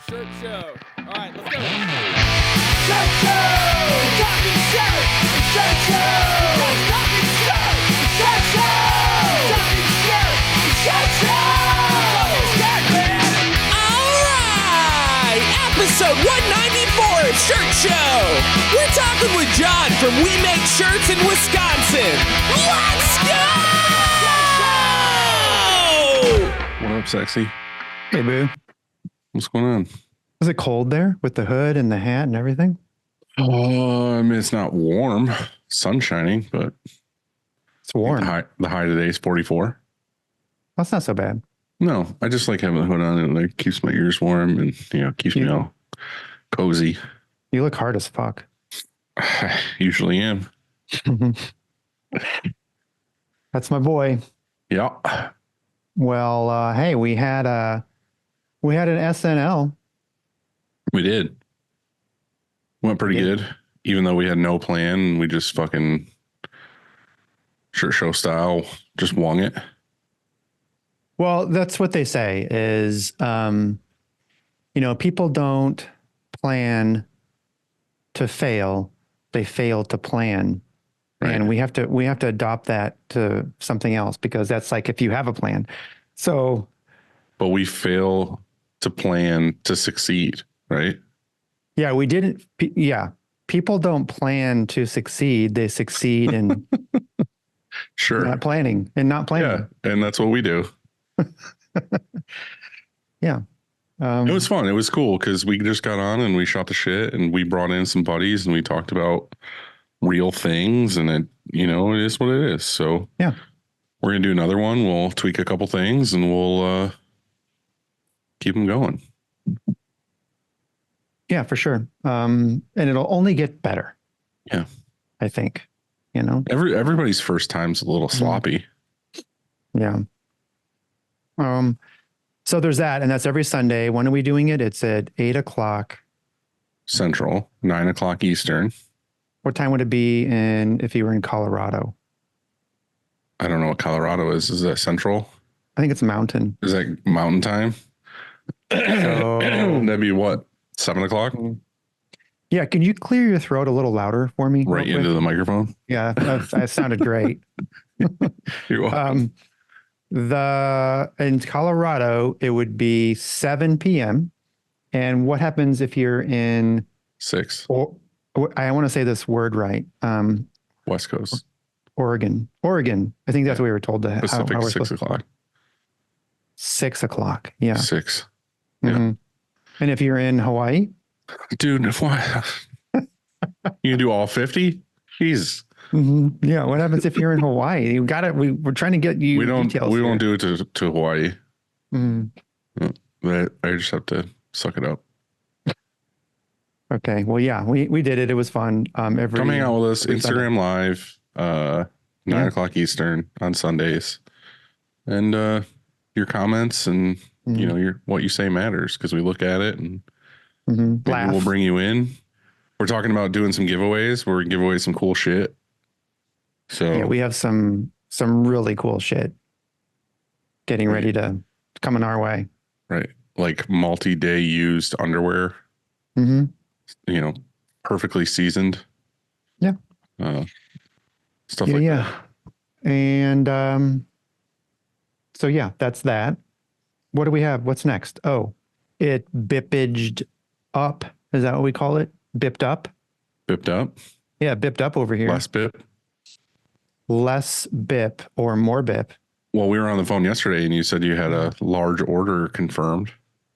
Shirt show. All right, let's go. Shirt show! Talking shirt! Shirt show! Talking shirt! Shirt show! Talking shirt! Shirt show! Shirt man! All right! Episode 194 of Shirt Show! We're talking with John from We Make Shirts in Wisconsin. Let's go! What up, sexy? Hey, boo. What's going on? Is it cold there with the hood and the hat and everything? I mean, it's not warm. Sun shining, but It's warm. the high today is 44. That's not so bad. No, I just like having the hood on. It like keeps my ears warm and, keeps me all cozy. You look hard as fuck. I usually am. That's my boy. Yeah. Well, hey, we had an SNL. We did. Went pretty good, even though we had no plan. We just fucking shirt show style, just wung it. Well, that's what they say is, people don't plan to fail. They fail to plan. Right. And we have to adopt that to something else because that's like if you have a plan. So, but we fail to plan to succeed, right? Yeah, we didn't. Yeah, people don't plan to succeed. They succeed in sure not planning and not planning. Yeah, and that's what we do. Yeah. It was fun. It was cool because we just got on and we shot the shit and we brought in some buddies and we talked about real things and it is what it is. So yeah, we're going to do another one. We'll tweak a couple things and we'll keep them going. Yeah, for sure. And it'll only get better. Yeah. I think, everybody's first time's a little sloppy. Yeah. So there's that, and that's every Sunday. When are we doing it? It's at 8:00 Central, 9:00 Eastern. What time would it be if you were in Colorado? I don't know what Colorado is. Is that Central? I think it's Mountain. Is that Mountain time? So, that'd be what? 7:00? Yeah. Can you clear your throat a little louder for me? Right into the microphone? Yeah. That sounded great. You're welcome. In Colorado, it would be 7 p.m. And what happens if you're in 6? I want to say this word right. West Coast. Oregon. I think that's what we were told to Pacific, 6:00. 6:00. Yeah. 6. Mm-hmm. Yeah. And if you're in Hawaii? Dude, why? You can do all 50? Jeez. Mm-hmm. Yeah. What happens if you're in Hawaii? You got it. We're trying to get you. We won't do it to Hawaii. Mm-hmm. But I just have to suck it up. Okay. Well, yeah, we did it. It was fun. Come hang out with us. Instagram Live, 9:00 Eastern on Sundays. And your comments and what you say matters because we look at it and maybe we'll bring you in. We're talking about doing some giveaways. We're gonna give away some cool shit. So yeah, we have some really cool shit getting ready to coming our way. Right. Like multi-day used underwear. Mm-hmm. Perfectly seasoned. Yeah. Stuff like that. And so yeah, that's that. What do we have? What's next? Oh, it bippaged up. Is that what we call it? Bipped up? Bipped up? Yeah, bipped up over here. Less bip? Less bip or more bip. Well, we were on the phone yesterday and you said you had a large order confirmed.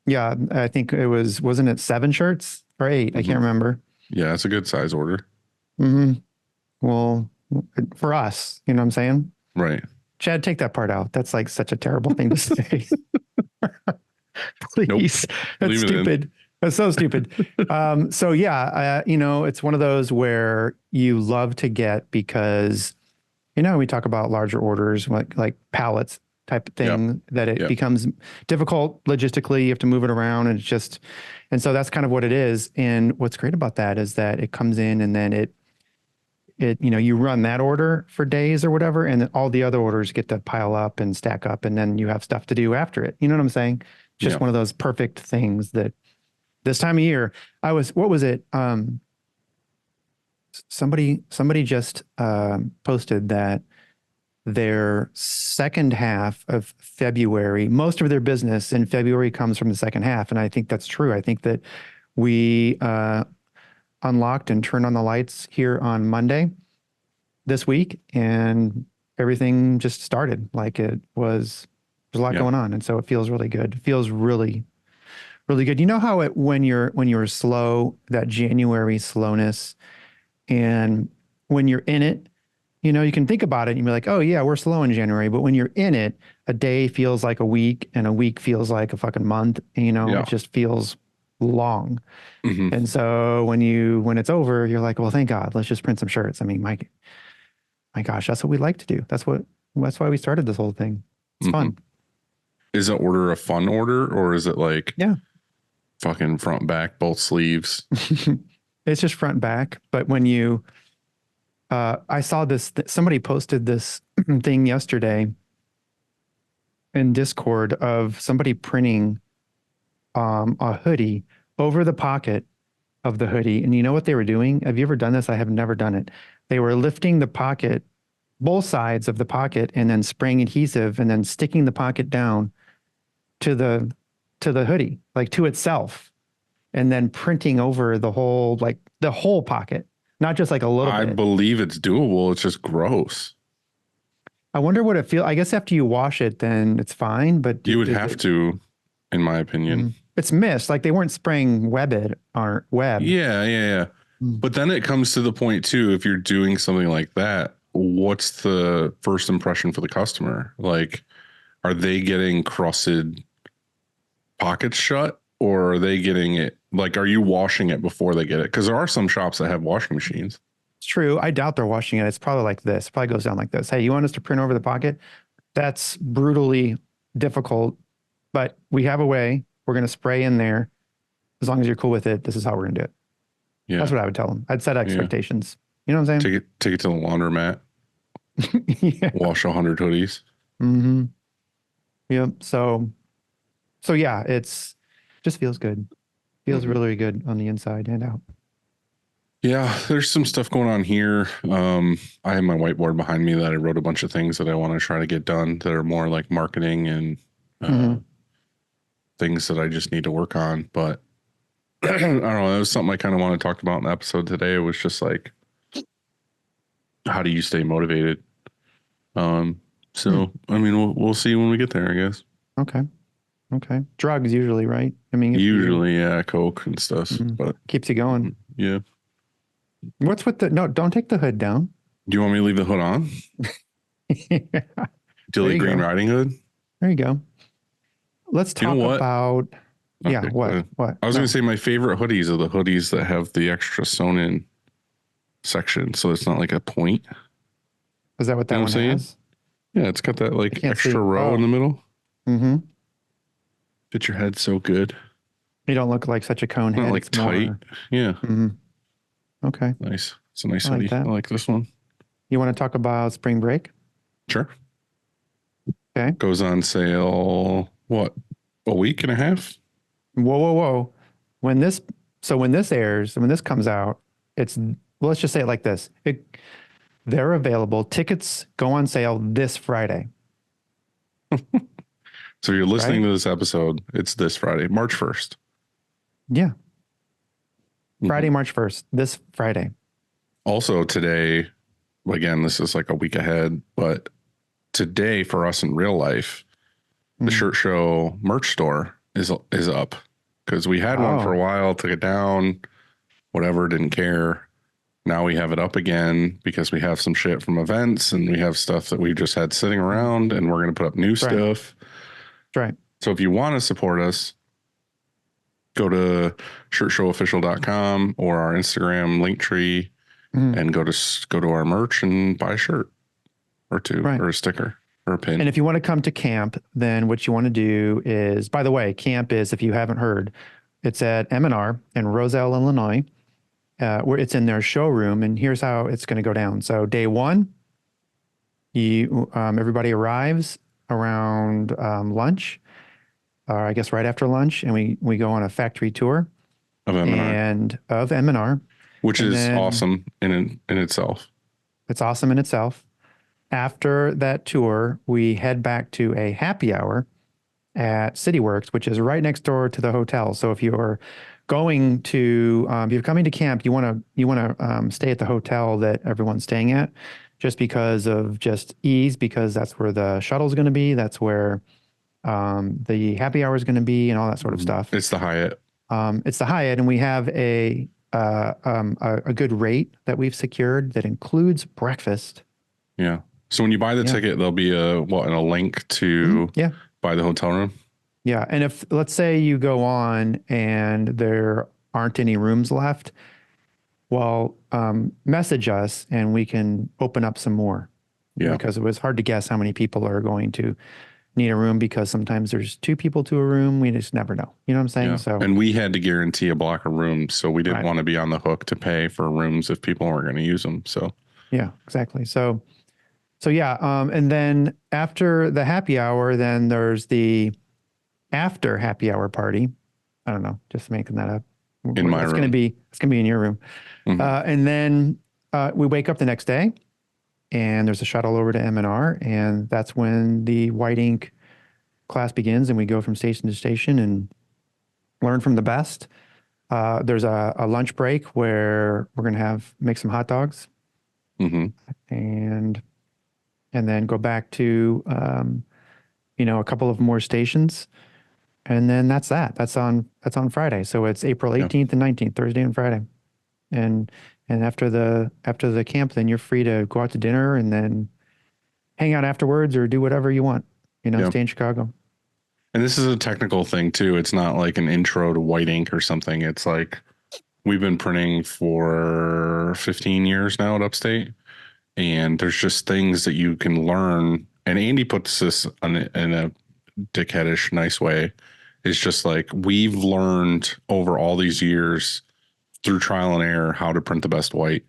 Yeah, I think it wasn't it 7 shirts or 8? I can't remember. Yeah, it's a good size order. Mm-hmm. Well, for us, you know what I'm saying? Right. Chad, take that part out. That's like such a terrible thing to say. Please. Nope. That's Leave stupid. That's so stupid. So yeah, it's one of those where you love to get because, we talk about larger orders, like pallets type of thing, that it becomes difficult logistically. You have to move it around and so that's kind of what it is. And what's great about that is that it comes in and then it you run that order for days or whatever, and then all the other orders get to pile up and stack up, and then you have stuff to do after it. You know what I'm saying? Just one of those perfect things that This time of year, what was it? Somebody just posted that their second half of February, most of their business in February comes from the second half. And I think that's true. I think that we unlocked and turned on the lights here on Monday this week, and everything just started. Like there's a lot going on. And so it feels really good. It feels really, really good. You know how when you're slow, that January slowness, and when you're in it, you can think about it and you're like, oh yeah, we're slow in January. But when you're in it, a day feels like a week and a week feels like a fucking month. It just feels long. Mm-hmm. And so when it's over, you're like, well, thank God, let's just print some shirts. I mean, my gosh, that's what we like to do. That's why we started this whole thing. It's fun. Is the order a fun order, or is it like fucking front, back, both sleeves? It's just front, back. But when you, I saw this, somebody posted this thing yesterday in Discord of somebody printing a hoodie over the pocket of the hoodie. And you know what they were doing? Have you ever done this? I have never done it. They were lifting the pocket, both sides of the pocket, and then spraying adhesive and then sticking the pocket down to the hoodie, like to itself, and then printing over the whole pocket, not just like a little bit. I believe it's doable. It's just gross. I wonder what it feels. I guess after you wash it, then it's fine. But you would have to, in my opinion. It's mist. Like they weren't spraying web. Yeah. But then it comes to the point too, if you're doing something like that, what's the first impression for the customer? Like, are they getting crusted pockets shut, or are they getting it? Like, are you washing it before they get it? Because there are some shops that have washing machines. It's true. I doubt they're washing it. It's probably like this. It probably goes down like this. Hey, you want us to print over the pocket? That's brutally difficult, but we have a way. We're going to spray in there. As long as you're cool with it, this is how we're going to do it. Yeah. That's what I would tell them. I'd set expectations. You know what I'm saying? Take it to the laundromat. Wash 100 hoodies. Mm-hmm. Yep. So yeah, it's just feels good. Feels really good on the inside and out. Yeah, there's some stuff going on here. I have my whiteboard behind me that I wrote a bunch of things that I want to try to get done that are more like marketing and things that I just need to work on. But I don't know. That was something I kind of want to talk about in the episode today. It was just like, how do you stay motivated? So I mean, we'll see when we get there, I guess. Okay. Drugs usually, right? I mean, usually, Coke and stuff, but keeps you going. Yeah. What's with no, don't take the hood down. Do you want me to leave the hood on? Dilly Green Riding Hood. There you go. Let's talk about. Okay, yeah. What? I was going to say my favorite hoodies are the hoodies that have the extra sewn in section. So it's not like a point. Is that what that one has? Yeah. It's got that like extra row in the middle. Mm-hmm. Fit your head so good. You don't look like such a cone head. Not like tight. Yeah. Mm-hmm. Okay. Nice. It's a nice hoodie. I like this one. You want to talk about spring break? Sure. Okay. Goes on sale, what, a week and a half? Whoa. When this airs, when this comes out, let's just say it like this. They're available. Tickets go on sale this Friday. So you're listening to this episode. It's this Friday, March 1st. Yeah. Friday, March 1st, this Friday. Also today, again, this is like a week ahead, but today for us in real life, the Shirt Show merch store is up because we had one for a while, took it down, whatever, didn't care. Now we have it up again because we have some shit from events and we have stuff that we just had sitting around and we're going to put up new stuff. Right. So if you want to support us, go to shirtshowofficial.com or our Instagram link tree and go to our merch and buy a shirt or two or a sticker or a pin. And if you want to come to camp, then what you want to do is, by the way, camp is, if you haven't heard, it's at M&R in Roselle, Illinois, where it's in their showroom. And here's how it's going to go down. So day one, everybody arrives around lunch, or I guess right after lunch, and we go on a factory tour. of M&R, and of M&R. which And is then awesome in itself. it's awesome in itself. After that tour, we head back to a happy hour at CityWorks, which is right next door to the hotel. So if you're going to, if you're coming to camp, you want to stay at the hotel that everyone's staying at, just because of just ease, because that's where the shuttle's going to be. That's where the happy hour is going to be, and all that sort of stuff. It's the Hyatt. It's the Hyatt, and we have a good rate that we've secured that includes breakfast. Yeah. So when you buy the ticket, there'll be a link to buy the hotel room. Yeah. And if, let's say you go on and there aren't any rooms left, well, message us and we can open up some more. Yeah. Because it was hard to guess how many people are going to need a room, because sometimes there's 2 people to a room. We just never know. You know what I'm saying? Yeah. So, and we had to guarantee a block of rooms, so we didn't want to be on the hook to pay for rooms if people weren't going to use them. So yeah, exactly. So yeah. And then after the happy hour, then there's the after happy hour party. I don't know, just making that up. In my it's room. It's gonna be in your room. And then we wake up the next day, and there's a shuttle over to M&R, and that's when the white ink class begins, and we go from station to station and learn from the best. There's a lunch break where we're gonna make some hot dogs, and then go back to a couple of more stations. And then that's on Friday. So it's April 18th and 19th, Thursday and Friday. And after the camp, then you're free to go out to dinner and then hang out afterwards or do whatever you want, stay in Chicago. And this is a technical thing too. It's not like an intro to white ink or something. It's like we've been printing for 15 years now at Upstate, and there's just things that you can learn. And Andy puts this in a dickheadish nice way. It's just like we've learned over all these years through trial and error how to print the best white,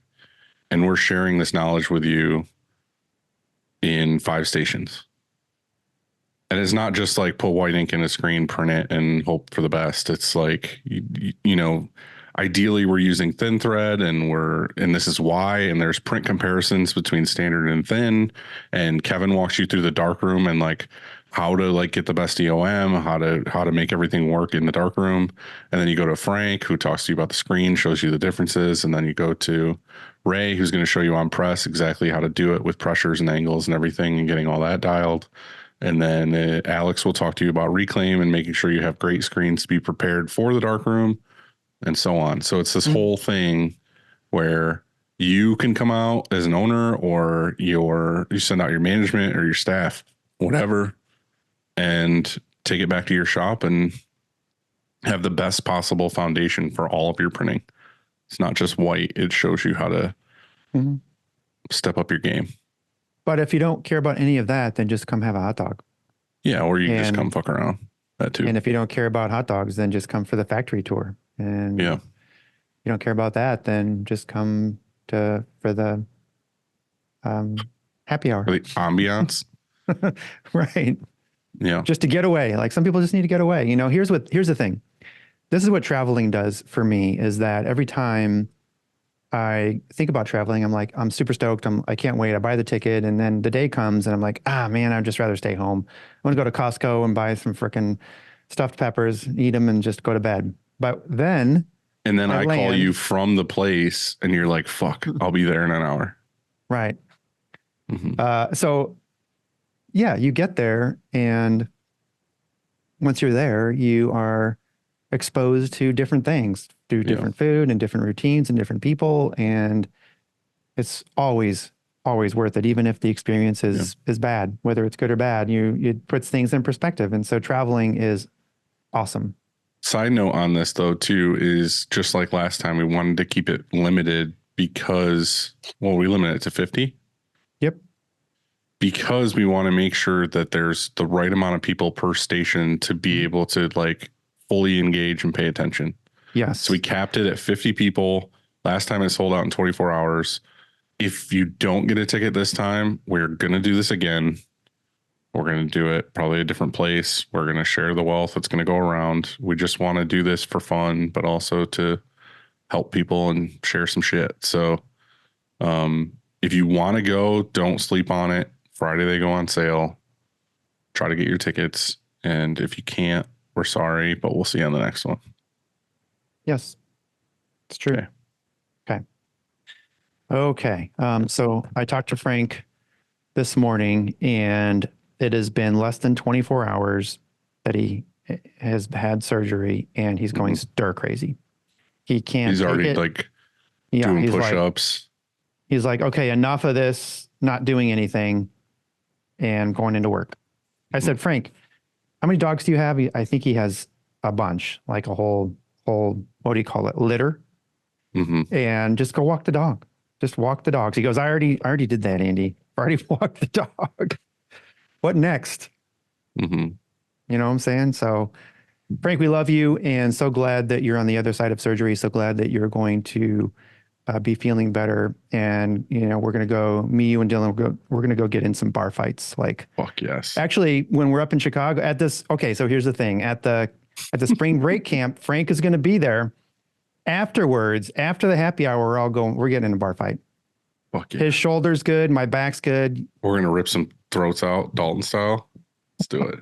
and we're sharing this knowledge with you in 5 stations. And it's not just like put white ink in a screen, print it, and hope for the best. It's like ideally we're using thin thread, and this is why, and there's print comparisons between standard and thin, and Kevin walks you through the dark room and like how to like get the best EOM, how to make everything work in the dark room. And then you go to Frank, who talks to you about the screen, shows you the differences, and then you go to Ray, who's going to show you on press exactly how to do it with pressures and angles and everything and getting all that dialed. And then Alex will talk to you about reclaim and making sure you have great screens to be prepared for the dark room, and so on. So it's this whole thing where you can come out as an owner, or you send out your management or your staff, whatever, and take it back to your shop and have the best possible foundation for all of your printing. It's not just white. It shows you how to step up your game. But if you don't care about any of that, then just come have a hot dog. Yeah, or you can just come fuck around. That too. And if you don't care about hot dogs, then just come for the factory tour. And if you don't care about that, then just come for the happy hour. For the ambiance. Right. Yeah. Just to get away. Like some people just need to get away. Here's the thing. This is what traveling does for me, is that every time I think about traveling, I'm like, I'm super stoked. I can't wait. I buy the ticket, and then the day comes and I'm like, man, I'd just rather stay home. I want to go to Costco and buy some freaking stuffed peppers, eat them, and just go to bed. But then I call you from the place and you're like, fuck, I'll be there in an hour. Right. So yeah, you get there, and once you're there, you are exposed to different things, to different food and different routines and different people. And it's always worth it. Even if the experience is bad, whether it's good or bad, it puts things in perspective. And so traveling is awesome. Side note on this though, too, is just like last time, we wanted to keep it limited because, we limit it to 50. Yep. Because we want to make sure that there's the right amount of people per station to be able to like fully engage and pay attention. Yes. So we capped it at 50 people. Last time it sold out in 24 hours. If you don't get a ticket this time, we're going to do this again. We're going to do it probably a different place. We're going to share the wealth that's going to go around. We just want to do this for fun, but also to help people and share some shit. So if you want to go, don't sleep on it. Friday they go on sale. Try to get your tickets. And if you can't, we're sorry, but we'll see you on the next one. Yes, it's true. Okay. So I talked to Frank this morning, and it has been less than 24 hours that he has had surgery, and he's going stir crazy. He can't. He's already take it. like doing push-ups. He's like, okay, enough of this, not doing anything, and going into work. I said, Frank, how many dogs do you have? I think he has a bunch, like a whole, what do you call it? Litter. And just go walk the dog. Just walk the dogs. He goes, I already did that, Andy. I already walked the dog. What next? You know what I'm saying? So, Frank, we love you, and so glad that you're on the other side of surgery. So glad that you're going to be feeling better. And, you know, we're going to go, me, you, and Dylan, we're going to go get in some bar fights. Like, fuck yes. Actually, when we're up in Chicago at this, okay, so here's the thing. At the spring break camp, Frank is going to be there. Afterwards, after the happy hour, we're getting in a bar fight. Fuck yeah. His shoulder's good. My back's good. We're going to rip some throats out, Dalton style. Let's do it.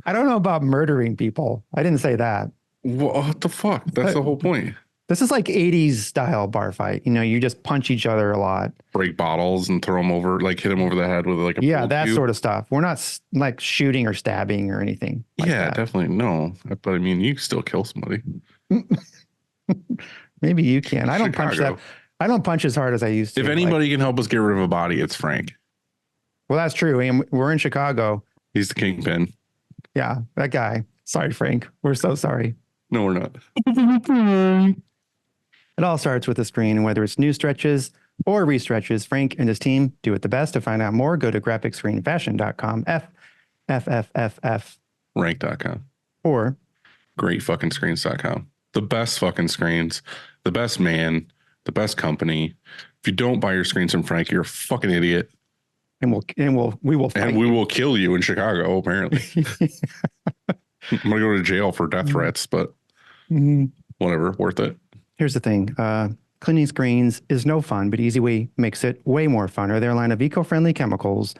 I don't know about murdering people. I didn't say that. What the fuck? That's the whole point. This is like 80s style bar fight. You know, you just punch each other a lot. Break bottles and throw them over, like hit them over the head with like a that cube. Sort of stuff. We're not like shooting or stabbing or anything. Like that. Definitely. No. But I mean, you can still kill somebody. Maybe you can. I don't punch that. I don't punch as hard as I used to. If anybody can help us get rid of a body, it's Frank. Well, that's true. And we're in Chicago. He's the kingpin. Yeah, that guy. Sorry, Frank. We're so sorry. No, we're not. It all starts with a screen, and whether it's new stretches or restretches, Frank and his team do it the best. To find out more, go to graphicscreenfashion.com, rank.com, or greatfuckingscreens.com. The best fucking screens, the best man, the best company. If you don't buy your screens from Frank, you're a fucking idiot. And we will fight and we will kill you in Chicago, apparently. I'm gonna go to jail for death threats, but whatever, worth it. Here's the thing. Cleaning screens is no fun, but EasyWay makes it way more funner. Their line of eco-friendly chemicals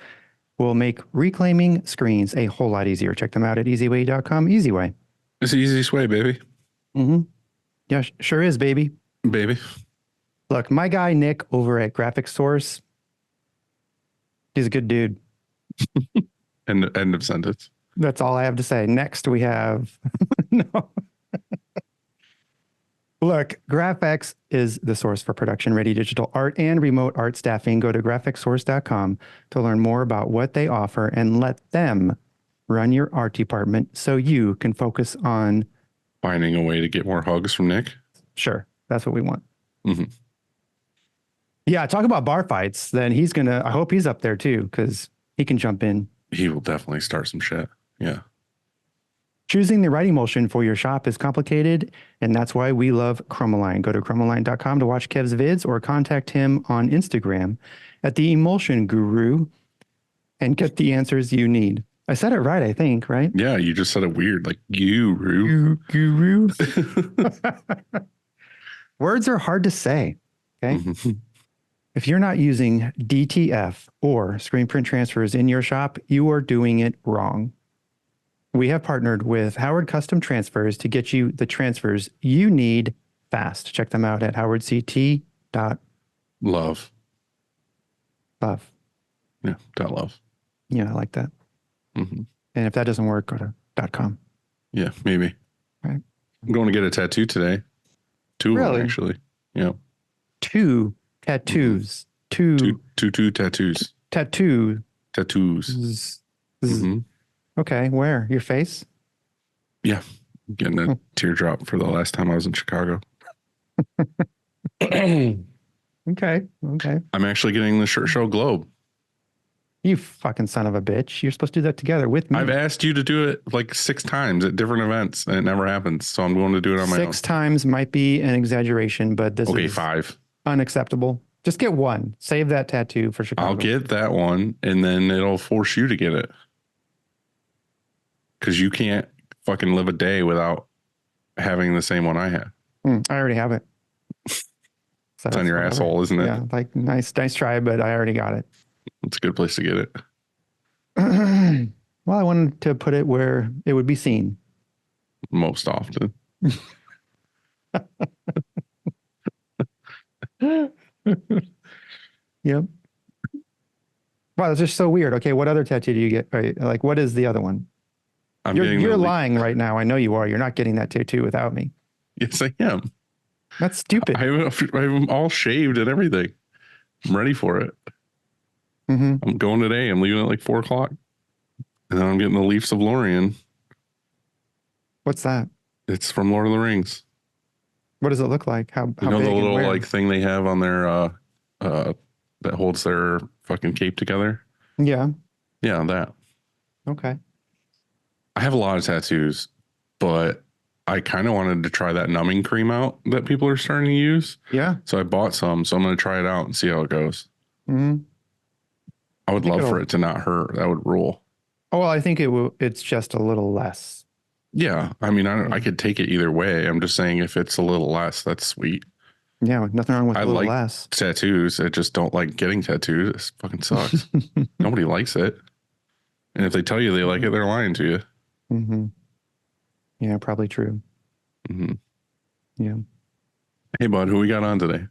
will make reclaiming screens a whole lot easier. Check them out at easyway.com. EasyWay. It's the easiest way, baby. Yeah, sure is, baby. Baby. Look, my guy Nick over at Graphic Source, he's a good dude. End of sentence. That's all I have to say. Next, we have no. Look, GraphX is the source for production-ready digital art and remote art staffing. Go to graphicsource.com to learn more about what they offer and let them run your art department so you can focus on finding a way to get more hugs from Nick. Sure, that's what we want. Yeah, talk about bar fights. Then I hope he's up there too, because he can jump in. He will definitely start some shit. Yeah. Choosing the right emulsion for your shop is complicated, and that's why we love Chromaline. Go to chromaline.com to watch Kev's vids or contact him on Instagram at the Emulsion Guru and get the answers you need. I said it right, I think, right? Yeah, you just said it weird, like guru. Guru. Words are hard to say, okay? If you're not using DTF or screen print transfers in your shop, you are doing it wrong. We have partnered with Howard Custom Transfers to get you the transfers you need fast. Check them out at howardct.love. Love. Yeah, .love. Yeah, I like that. And if that doesn't work, go to .com. Yeah, maybe. Right. I'm going to get a tattoo today. Two of them, actually. Yeah. 2 tattoos. Two tattoos. Tattoos. Okay, where? Your face? Yeah. I'm getting a teardrop for the last time I was in Chicago. Okay. I'm actually getting the Shirt Show Globe. You fucking son of a bitch. You're supposed to do that together with me. I've asked you to do it like 6 times at different events and it never happens. So I'm going to do it on my own. 6 times might be an exaggeration, but this is 5. Unacceptable. Just get one. Save that tattoo for Chicago. I'll get that one, and then it'll force you to get it. Because you can't fucking live a day without having the same one I have. I already have it. So It's on your asshole, isn't it? Yeah, like nice try, but I already got it. It's a good place to get it. Well, I wanted to put it where it would be seen. Most often. Yep. Wow, that's just so weird. Okay, what other tattoo do you get? Right, like, what is the other one? You're lying right now. I know you are. You're not getting that tattoo without me. Yes, I am. That's stupid. I have them all shaved and everything. I'm ready for it. I'm going today. I'm leaving at like 4 o'clock. And then I'm getting the Leafs of Lorien. What's that? It's from Lord of the Rings. What does it look like? How You know big the and little where? like thing they have on their that holds their fucking cape together? Yeah. Yeah, that. Okay. I have a lot of tattoos, but I kind of wanted to try that numbing cream out that people are starting to use. Yeah. So I bought some. So I'm going to try it out and see how it goes. Mm-hmm. I would love for it to not hurt. That would rule. Oh, well, I think it's just a little less. Yeah. I mean, I could take it either way. I'm just saying if it's a little less, that's sweet. Yeah, nothing wrong with a little like less. Tattoos. I just don't like getting tattoos. It fucking sucks. Nobody likes it. And if they tell you they like it, they're lying to you. Mm-hmm. Yeah, probably true. Mm-hmm. Yeah. Hey, bud, who we got on today?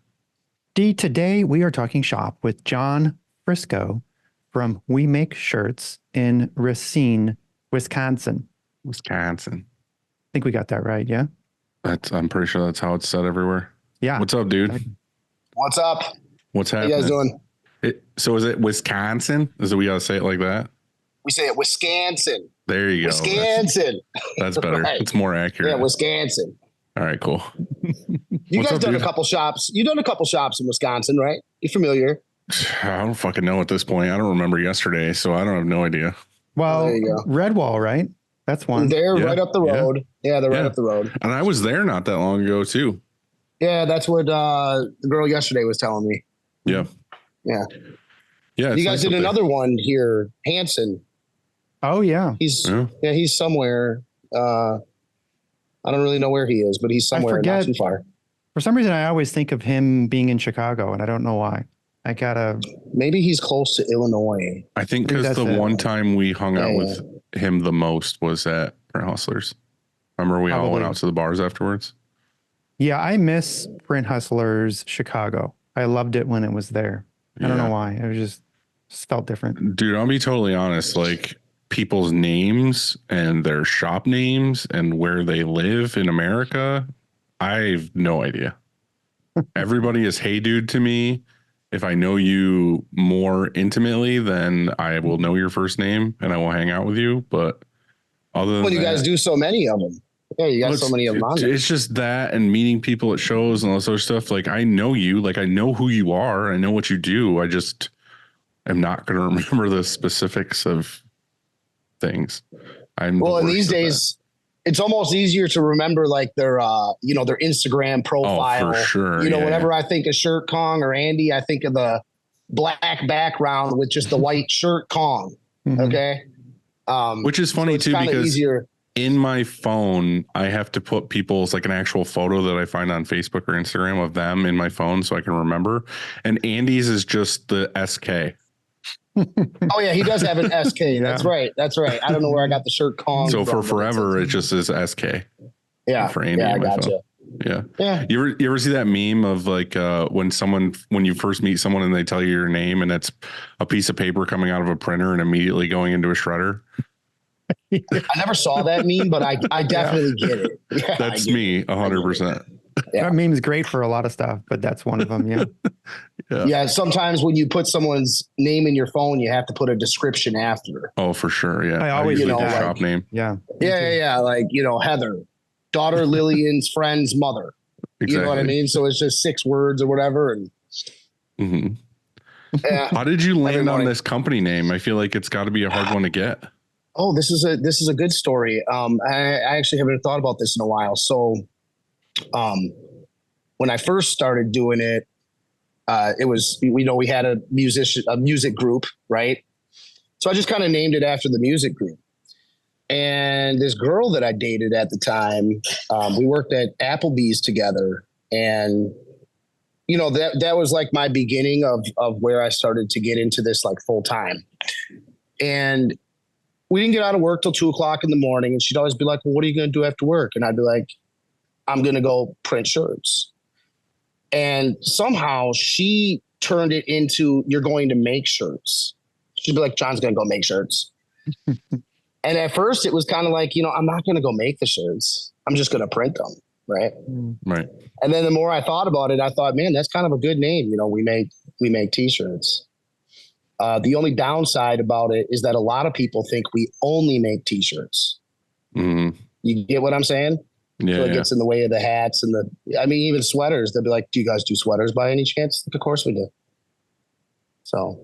Today we are talking shop with John Frisco from We Make Shirts in Racine, Wisconsin. Wisconsin. I think we got that right, yeah? I'm pretty sure that's how it's said everywhere. Yeah. What's up, dude? What's up? What's How happening? you guys doing? So is it Wisconsin? Is it we gotta say it like that? We say it Wisconsin. There you go. Wisconsin. That's better. Right. It's more accurate. Yeah, Wisconsin. All right, cool. You What's guys up, done dude? a couple shops. You done a couple shops in Wisconsin, right? You familiar? I don't fucking know at this point. I don't remember yesterday, so I don't have no idea. Well, there you go. Redwall, right? That's one. They're Yeah, right up the road. Yeah, they're right Yeah. up the road. And I was there not that long ago too. Yeah, that's what the girl yesterday was telling me. Yeah. Yeah. Yeah. You guys did another one here, Hanson. Oh, yeah. He's somewhere. I don't really know where he is, but he's somewhere not too far. For some reason, I always think of him being in Chicago, and I don't know why. Maybe he's close to Illinois. I think because the one time we hung out with him the most was at Print Hustlers. Remember we all went out to the bars afterwards? Yeah, I miss Print Hustlers Chicago. I loved it when it was there. I don't know why. It was just felt different. Dude, I'll be totally honest. Like people's names and their shop names and where they live in America, I have no idea. Everybody is hey dude to me. If I know you more intimately, then I will know your first name and I will hang out with you. But other than you guys do so many of them. Yeah, you got so many of them on there. It's just that and meeting people at shows and all this other stuff. Like I know you, like I know who you are. I know what you do. I just am not going to remember the specifics of things. Well, in these days, it's almost easier to remember like their their Instagram profile. Oh, for sure. Whenever I think of Shirt Kong or Andy, I think of the black background with just the white shirt Kong. Mm-hmm. Okay. Which is funny so too, because easier. In my phone, I have to put people's like an actual photo that I find on Facebook or Instagram of them in my phone so I can remember. And Andy's is just the SK. Oh yeah, he does have an SK. That's right. I don't know where I got the shirt Kong. So for forever, it just is SK. Yeah. For Andy I in my gotcha. phone. Yeah. Yeah. You ever see that meme of like when you first meet someone and they tell you your name and it's a piece of paper coming out of a printer and immediately going into a shredder? I never saw that meme, but I definitely get it. Yeah, that's me 100%. That meme's great for a lot of stuff, but that's one of them. Yeah. Yeah. Sometimes when you put someone's name in your phone, you have to put a description after. Oh, for sure. Yeah. I always do like, shop name. Yeah. Yeah. Like, Heather, daughter Lillian's friend's mother. Exactly. You know what I mean? So it's just 6 words or whatever. And yeah. How did you land on this company name? I feel like it's got to be a hard one to get. Oh, this is a good story. I actually haven't thought about this in a while. So, when I first started doing it, we had a music group, right? So I just kind of named it after the music group. And this girl that I dated at the time, we worked at Applebee's together, and that was like my beginning of where I started to get into this like full time. And we didn't get out of work till 2:00 in the morning, and she'd always be like, "Well, what are you going to do after work?" And I'd be like, "I'm going to go print shirts." And somehow she turned it into, "You're going to make shirts." She'd be like, "John's going to go make shirts." And at first it was kind of like, I'm not going to go make the shirts. I'm just going to print them. Right. Right. And then the more I thought about it, I thought, man, that's kind of a good name. We make t-shirts. The only downside about it is that a lot of people think we only make t-shirts. Mm-hmm. You get what I'm saying? Yeah. So it gets in the way of the hats and even sweaters. They'll be like, "Do you guys do sweaters by any chance?" Like, of course we do. So.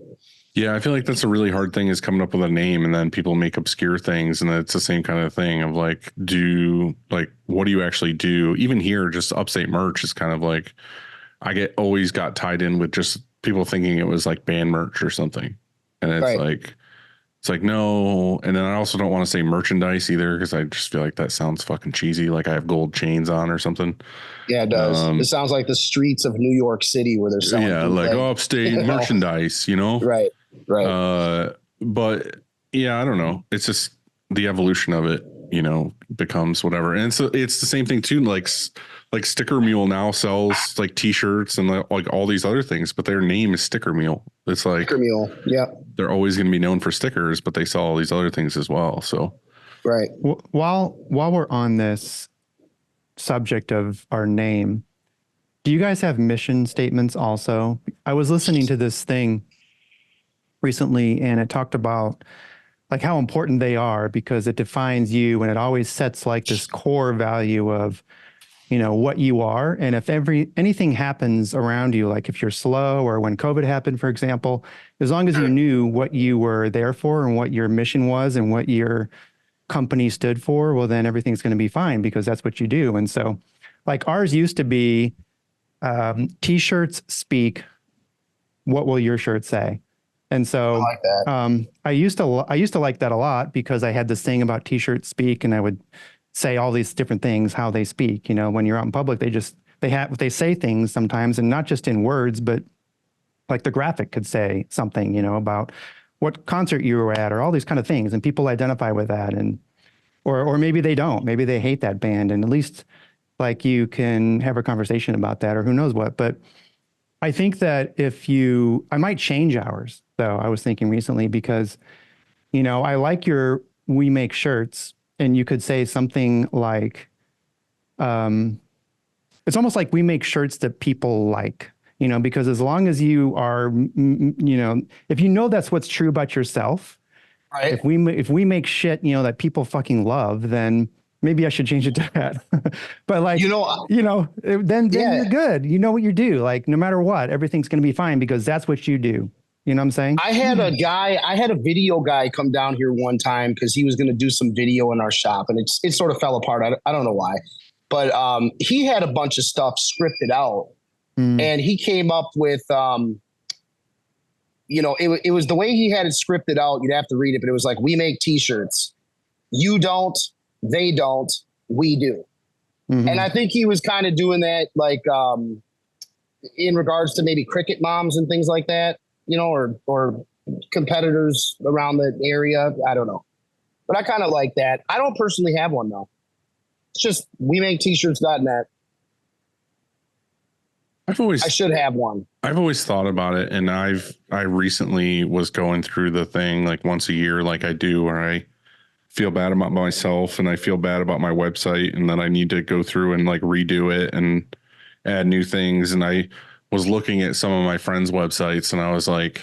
Yeah, I feel like that's a really hard thing, is coming up with a name, and then people make obscure things, and it's the same kind of thing of like, what do you actually do? Even here, just Upstate merch is kind of like, always got tied in with just people thinking it was like band merch or something, and it's right. It's like, no. And then I also don't want to say merchandise either, because I just feel like that sounds fucking cheesy. Like I have gold chains on or something. Yeah, it does. It sounds like the streets of New York City where they're selling. Yeah, like upstate merchandise, Right, right. But yeah, I don't know. It's just the evolution of it, becomes whatever. And so it's the same thing too. Like Sticker Mule now sells like t-shirts and like all these other things, but their name is Sticker Mule. It's like Sticker Mule. Yeah. They're always going to be known for stickers, but they sell all these other things as well. So, right. While we're on this subject of our name, do you guys have mission statements also? I was listening to this thing recently, and it talked about like how important they are because it defines you, and it always sets like this core value of, what you are. And if anything happens around you, like if you're slow or when COVID happened, for example, as long as you knew what you were there for and what your mission was and what your company stood for, well, then everything's going to be fine because that's what you do. And so like ours used to be t-shirts speak, what will your shirt say? And so I like that. I used to like that a lot because I had this thing about t-shirts speak, and I would say all these different things, how they speak. When you're out in public, they say things sometimes, and not just in words, but like the graphic could say something, about what concert you were at or all these kind of things. And people identify with that. And, or maybe they don't, maybe they hate that band. And at least like you can have a conversation about that, or who knows what. But I think that I might change ours though. I was thinking recently because, I like we make shirts. And you could say something like, it's almost like we make shirts that people like, because as long as you are, if that's what's true about yourself, right. If we make shit, that people fucking love, then maybe I should change it to that. But like, then you're good. You know what you do. Like no matter what, everything's going to be fine because that's what you do. You know what I'm saying? I had a video guy come down here one time because he was going to do some video in our shop, and it sort of fell apart. I don't know why, but he had a bunch of stuff scripted out, and he came up with, it was the way he had it scripted out. You'd have to read it, but it was like, "We make t-shirts. You don't, they don't, we do." Mm-hmm. And I think he was kind of doing that, like in regards to maybe cricket moms and things like that. Or competitors around the area. I don't know. But I kind of like that. I don't personally have one though. It's just we make t-shirts.net. I should have one. I've always thought about it, and I recently was going through the thing like once a year, like I do, where I feel bad about myself and I feel bad about my website, and then I need to go through and like redo it and add new things. And I was looking at some of my friends' websites, and I was like,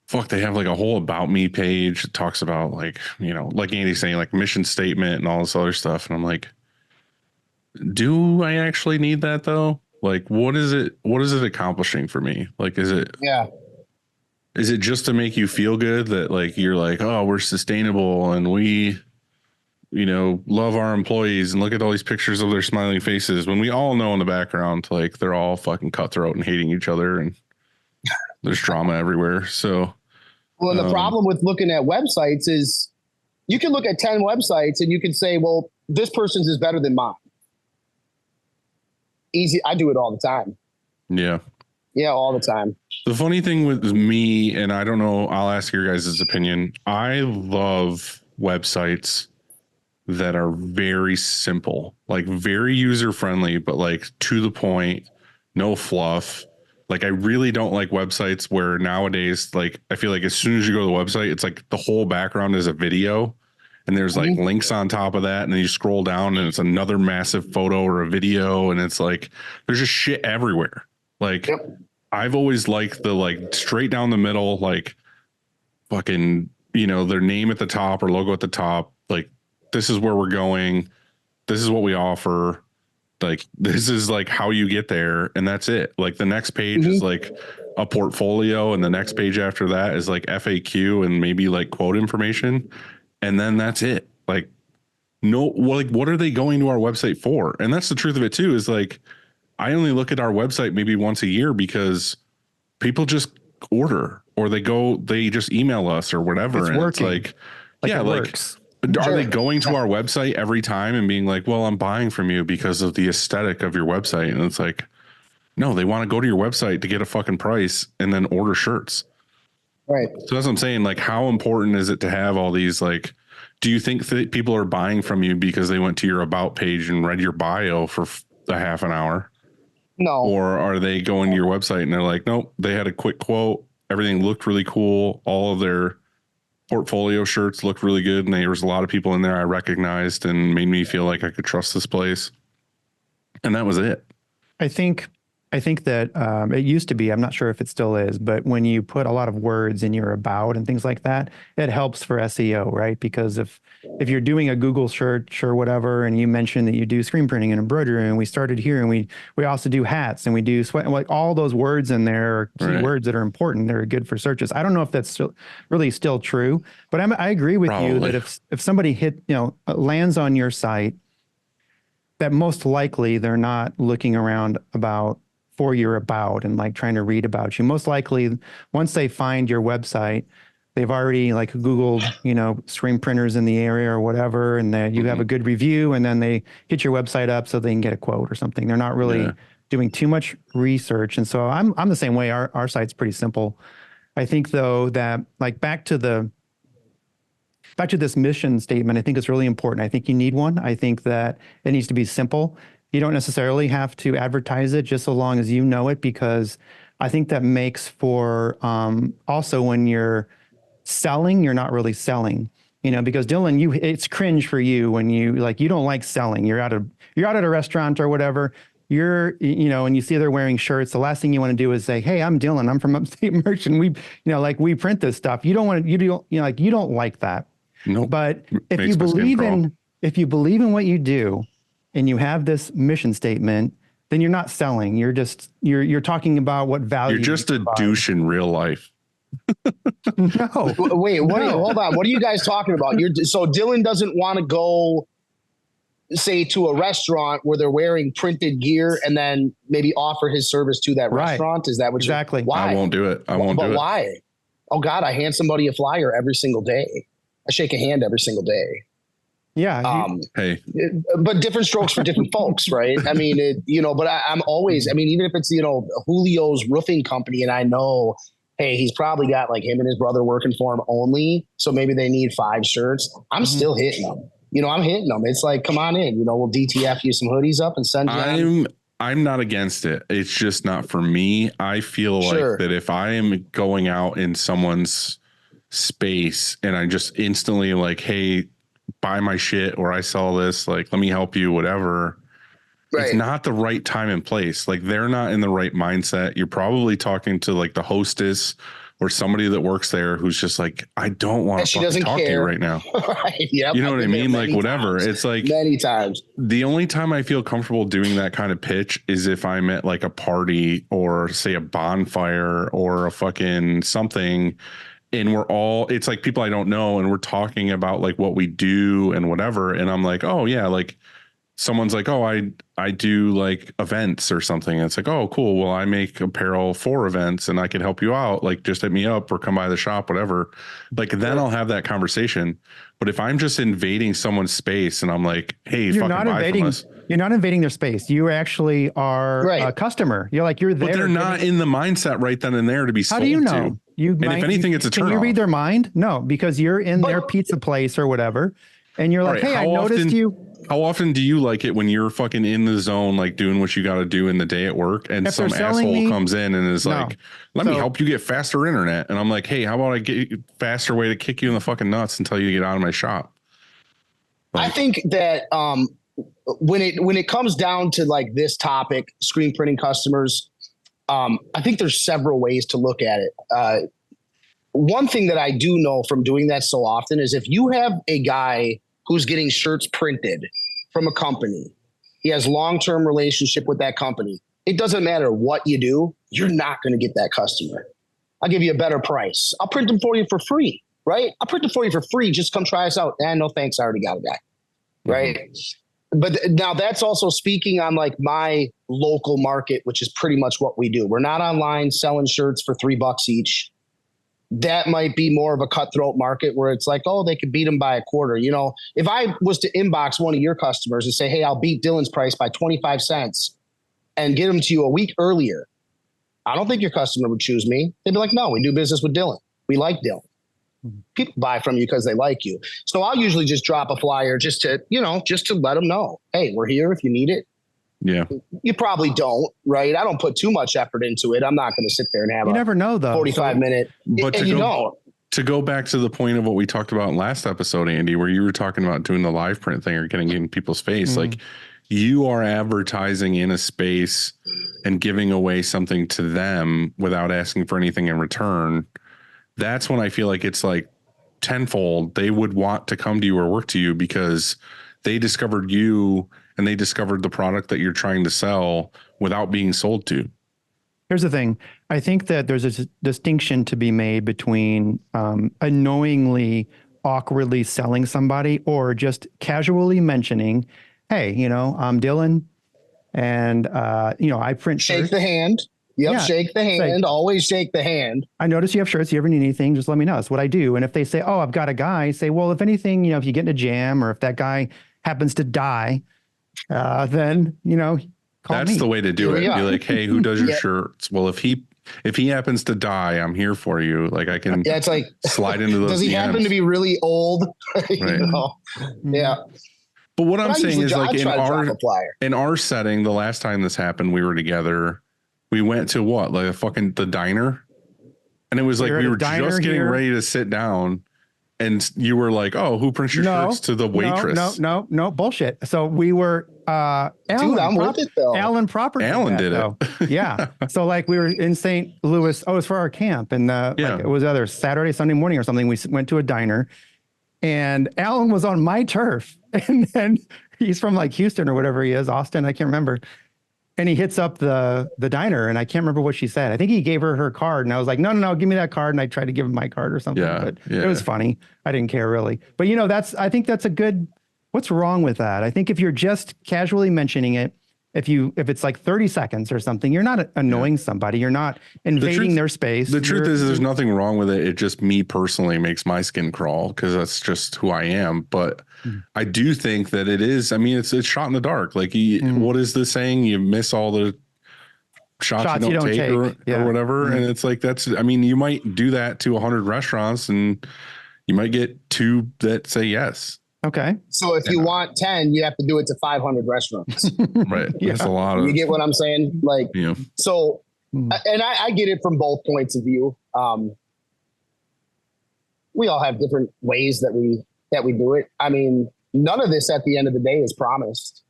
fuck, they have like a whole about me page that talks about like, like Andy's saying, like mission statement and all this other stuff. And I'm like, do I actually need that though? Like, what is it accomplishing for me? Like, is it just to make you feel good that like, you're like, oh, we're sustainable and we, love our employees and look at all these pictures of their smiling faces when we all know in the background, like they're all fucking cutthroat and hating each other. And There's drama everywhere. So, Well, and the problem with looking at websites is you can look at 10 websites and you can say, well, this person's is better than mine. Easy. I do it all the time. yeah. Yeah, all the time. The funny thing with me, and I don't know, I'll ask your guys' opinion. I love websites that are very simple, like very user friendly, but like to the point, no fluff. Like I really don't like websites where nowadays, like I feel like as soon as you go to the website, it's like the whole background is a video and there's like links on top of that. And then you scroll down and it's another massive photo or a video. And it's like, there's just shit everywhere. Like I've always liked the like straight down the middle, like fucking, you know, their name at the top or logo at the top. Like this is where we're going. This is what we offer. Like this is like how you get there. And that's it. Like the next page is like a portfolio. And the next page after that is like FAQ and maybe like quote information. And then that's it. Like, no, like, what are they going to our website for? And that's the truth of it too, is like, I only look at our website maybe once a year because people just order or they just email us or whatever. It's and working. It's like yeah, it like, works. are they going to our website every time and being like, well, I'm buying from you because of the aesthetic of your website? And it's like, no, they want to go to your website to get a fucking price and then order shirts. Right. So that's what I'm saying. Like, how important is it to have all these? Like, do you think that people are buying from you because they went to your about page and read your bio for a half an hour? No. Or are they going to your website and they're like, nope, they had a quick quote. Everything looked really cool. All of their portfolio shirts looked really good. And there was a lot of people in there I recognized and made me feel like I could trust this place. And that was it. I think that it used to be, I'm not sure if it still is, but when you put a lot of words in your about and things like that, it helps for SEO, right? Because if you're doing a Google search or whatever, and you mentioned that you do screen printing and embroidery, and we started here, and we also do hats and we do sweat, like all those words in there are keywords that are important. They're good for searches. I don't know if that's really still true, but I agree with you that if somebody lands on your site, that most likely they're not looking around for your about and like trying to read about you. Most likely, once they find your website, they've already like Googled, screen printers in the area or whatever, and you have a good review, and then they hit your website up so they can get a quote or something. They're not really doing too much research. And so I'm the same way. Our site's pretty simple. I think though that like back to this mission statement, I think it's really important. I think you need one. I think that it needs to be simple. You don't necessarily have to advertise it, just so long as you know it, because I think that makes for also when you're selling, you're not really selling, because Dylan, it's cringe for you when you don't like selling. You're out at a restaurant or whatever. And you see they're wearing shirts. The last thing you want to do is say, "Hey, I'm Dylan. I'm from Upstate Merch, and we print this stuff." You don't want to. You don't like that. Nope. But if you believe in what you do, and you have this mission statement, then you're not selling. You're talking about what value. You're just a douche in real life. No. Wait, hold on. What are you guys talking about? So Dylan doesn't want to go, say, to a restaurant where they're wearing printed gear and then maybe offer his service to that restaurant? Is that what exactly? Why? I won't do it. But why? Oh God, I hand somebody a flyer every single day. I shake a hand every single day. Yeah. Hey, but different strokes for different folks, right? I mean, but I'm always, even if it's, Julio's roofing company and I know, hey, he's probably got like him and his brother working for him only. So maybe they need 5 shirts. I'm still hitting them. I'm hitting them. It's like, come on in, we'll DTF you some hoodies up and send you. I'm not against it. It's just not for me. I feel like that if I am going out in someone's space and I just instantly like, hey, buy my shit or I sell this, like, let me help you, whatever. Right. It's not the right time and place. Like they're not in the right mindset. You're probably talking to like the hostess or somebody that works there who's just like, I don't want to fucking talk to you right now. Right. Yep. You know what I mean? Like whatever. Times. It's like many times. The only time I feel comfortable doing that kind of pitch is if I'm at like a party or say a bonfire or a fucking something. And it's like people I don't know. And we're talking about like what we do and whatever. And I'm like, oh yeah, like someone's like, oh, I do like events or something. And it's like, oh, cool. Well, I make apparel for events and I can help you out. Like, just hit me up or come by the shop, whatever. Like, then I'll have that conversation. But if I'm just invading someone's space and I'm like, hey, You're fucking not buy invading. from us. You're not invading their space. You actually are Right. a customer. You're like, you're there. But they're not in the mindset right then and there to be How sold do you know? to. And if anything, it's a Can turn you off. read their mind? No, because you're in their pizza place or whatever. And you're like, Right, hey, I noticed you. How often do you like it when you're fucking in the zone, like doing what you got to do in the day at work, and If they're some selling asshole me- comes in and is No. like, "Let me help you get faster internet," and I'm like, "Hey, how about I get you a faster way to kick you in the fucking nuts until you get out of my shop?" I think that when it comes down to like this topic, screen printing customers, I think there's several ways to look at it. One thing that I do know from doing that so often is if you have a guy who's getting shirts printed from a company, he has long-term relationship with that company. It doesn't matter what you do, you're not going to get that customer. I'll give you a better price. I'll print them for you for free, right? I'll print them for you for free. Just come try us out. No thanks. I already got a guy, right? But now that's also speaking on like my local market, which is pretty much what we do. We're not online selling shirts for $3 each. That might be more of a cutthroat market where it's like, oh, they could beat them by a quarter. You know, if I was to inbox one of your customers and say, hey, I'll beat Dylan's price by 25 cents and get them to you a week earlier, I don't think your customer would choose me. They'd be like, no, we do business with Dylan. We like Dylan. People buy from you because they like you. So I'll usually just drop a flyer just to let them know, hey, we're here if you need it. Yeah. You probably don't, right? I don't put too much effort into it. I'm not going to sit there and have You never know, though. 45-minute. But And you don't. to go back to the point of what we talked about in last episode, Andy, where you were talking about doing the live print thing or getting in people's face, like you are advertising in a space and giving away something to them without asking for anything in return. That's when I feel like it's like tenfold. They would want to come to you or work to you because they discovered you and they discovered the product that you're trying to sell without being sold to. Here's the thing. I think that there's a distinction to be made between unknowingly, awkwardly selling somebody or just casually mentioning, hey, I'm Dylan and, I print Shake shirts. the hand. Yep, Yeah, shake the hand. Always shake the hand. I notice you have shirts. You ever need anything, just let me know. That's what I do. And if they say, oh, I've got a guy, say, well, if anything, if you get in a jam or if that guy happens to die, then, call That's me. the way to do it. Be like, hey, who does your Yeah. shirts? Well, if he happens to die, I'm here for you. Like I can Yeah, it's like, slide into those. does he happen DMs. to be really old? Right. Yeah. But what I'm I saying usually is like I try to drop a flyer. in our setting, the last time this happened, we were together. We went to what? Like the diner. And it was like we were just getting ready to sit down. And you were like, oh, who prints your shirts to the waitress? No, bullshit. So we were Alan. Dude, I'm with it though. Alan proper. Alan did it. Yeah. So like we were in St. Louis. Oh, it was for our camp. And like it was either Saturday, Sunday morning or something. We went to a diner and Alan was on my turf. And then he's from like Houston or whatever he is, Austin. I can't remember. And he hits up the diner and I can't remember what she said. I think he gave her card and I was like, no, give me that card. And I tried to give him my card or something, but it was funny. I didn't care really. But I think that's a good, what's wrong with that? I think if you're just casually mentioning it, if it's like 30 seconds or something, you're not annoying somebody. You're not invading their space. The truth is there's nothing wrong with it. It just me personally makes my skin crawl because that's just who I am. But I do think that it is. I mean, it's shot in the dark. Like what is the saying? You miss all the shots you don't take. Or whatever. And it's like, you might do that to 100 restaurants and you might get 2 that say yes. Okay. So if you want 10, you have to do it to 500 restaurants. Right. That's a lot of. You get what I'm saying? Like, yeah. So, and I get it from both points of view. We all have different ways that we do it. I mean, none of this at the end of the day is promised.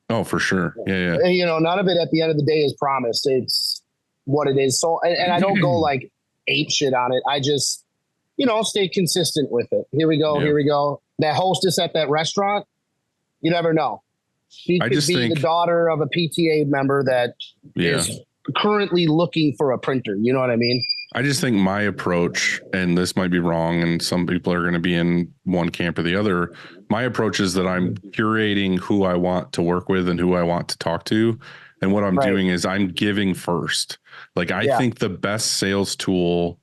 Oh, for sure. Yeah. None of it at the end of the day is promised. It's what it is. So, and I don't go like ape shit on it. I just, stay consistent with it. Here we go. That hostess at that restaurant, you never know. She could be the daughter of a PTA member that is currently looking for a printer. You know what I mean? I just think my approach, and this might be wrong, and some people are going to be in one camp or the other. My approach is that I'm curating who I want to work with and who I want to talk to. And what I'm Right. doing is I'm giving first. Like, I think the best sales tool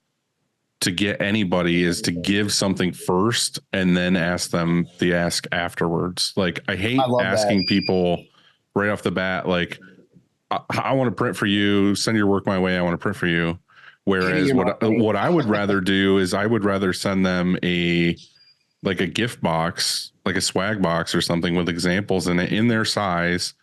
to get anybody is to give something first and then ask them the ask afterwards. Like, I hate asking people right off the bat, like, I want to print for you, send your work my way. I want to print for you. Whereas what I would rather do is I would rather send them a gift box, like a swag box or something with examples in their size,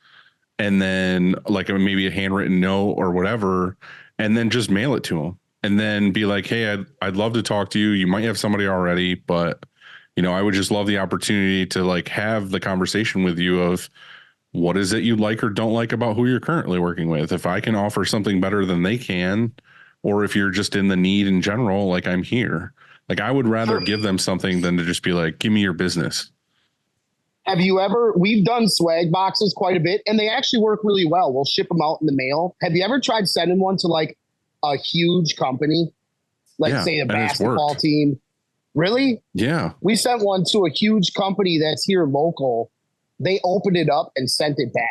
and then like maybe a handwritten note or whatever, and then just mail it to them, and then be like, hey, I'd love to talk to you. You might have somebody already, but I would just love the opportunity to like have the conversation with you of what is it you like or don't like about who you're currently working with. If I can offer something better than they can, or if you're just in the need in general, like I'm here. Like I would rather give them something than to just be like, give me your business. Have you ever, we've done swag boxes quite a bit and they actually work really well. We'll ship them out in the mail. Have you ever tried sending one to like a huge company? Like say a basketball team? Really? Yeah. We sent one to a huge company that's here local. They opened it up and sent it back.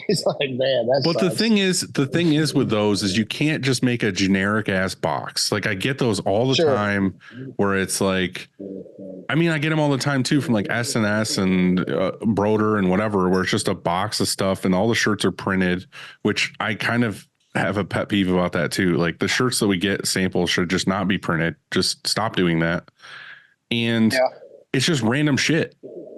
It's like, man, that's. But the thing is with those is you can't just make a generic ass box. Like I get those all the time where it's like, I mean, I get them all the time too from like S&S and Broder and whatever, where it's just a box of stuff and all the shirts are printed, which I kind of have a pet peeve about that too. Like the shirts that we get samples should just not be printed. Just stop doing that. And it's just random shit.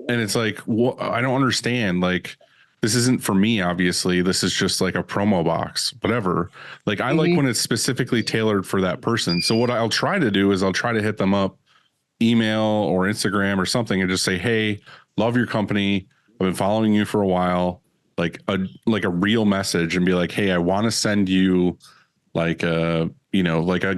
And it's like, what? I don't understand. Like, this isn't for me, obviously. This is just like a promo box, whatever. Like, I like when it's specifically tailored for that person. So what I'll try to do is I'll try to hit them up, email or Instagram or something, and just say, hey, love your company. I've been following you for a while. Like a real message, and be like, hey, I want to send you like a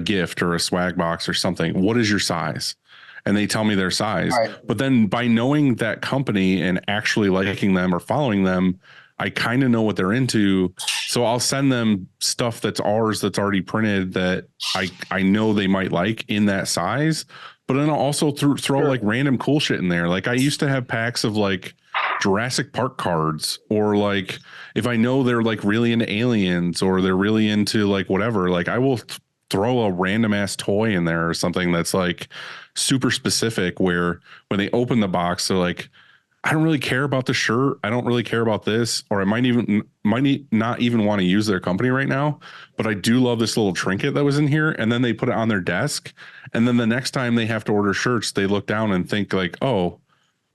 gift or a swag box or something. What is your size? And they tell me their size. Right. But then by knowing that company and actually liking them or following them, I kind of know what they're into. So I'll send them stuff that's ours, that's already printed, that I know they might like in that size. But then I'll also throw like random cool shit in there. Like I used to have packs of like Jurassic Park cards, or like if I know they're like really into aliens or they're really into like whatever, like I will throw a random ass toy in there or something that's like super specific, where when they open the box, they're like, I don't really care about the shirt. I don't really care about this, or I might not even want to use their company right now, but I do love this little trinket that was in here. And then they put it on their desk. And then the next time they have to order shirts, they look down and think like, oh,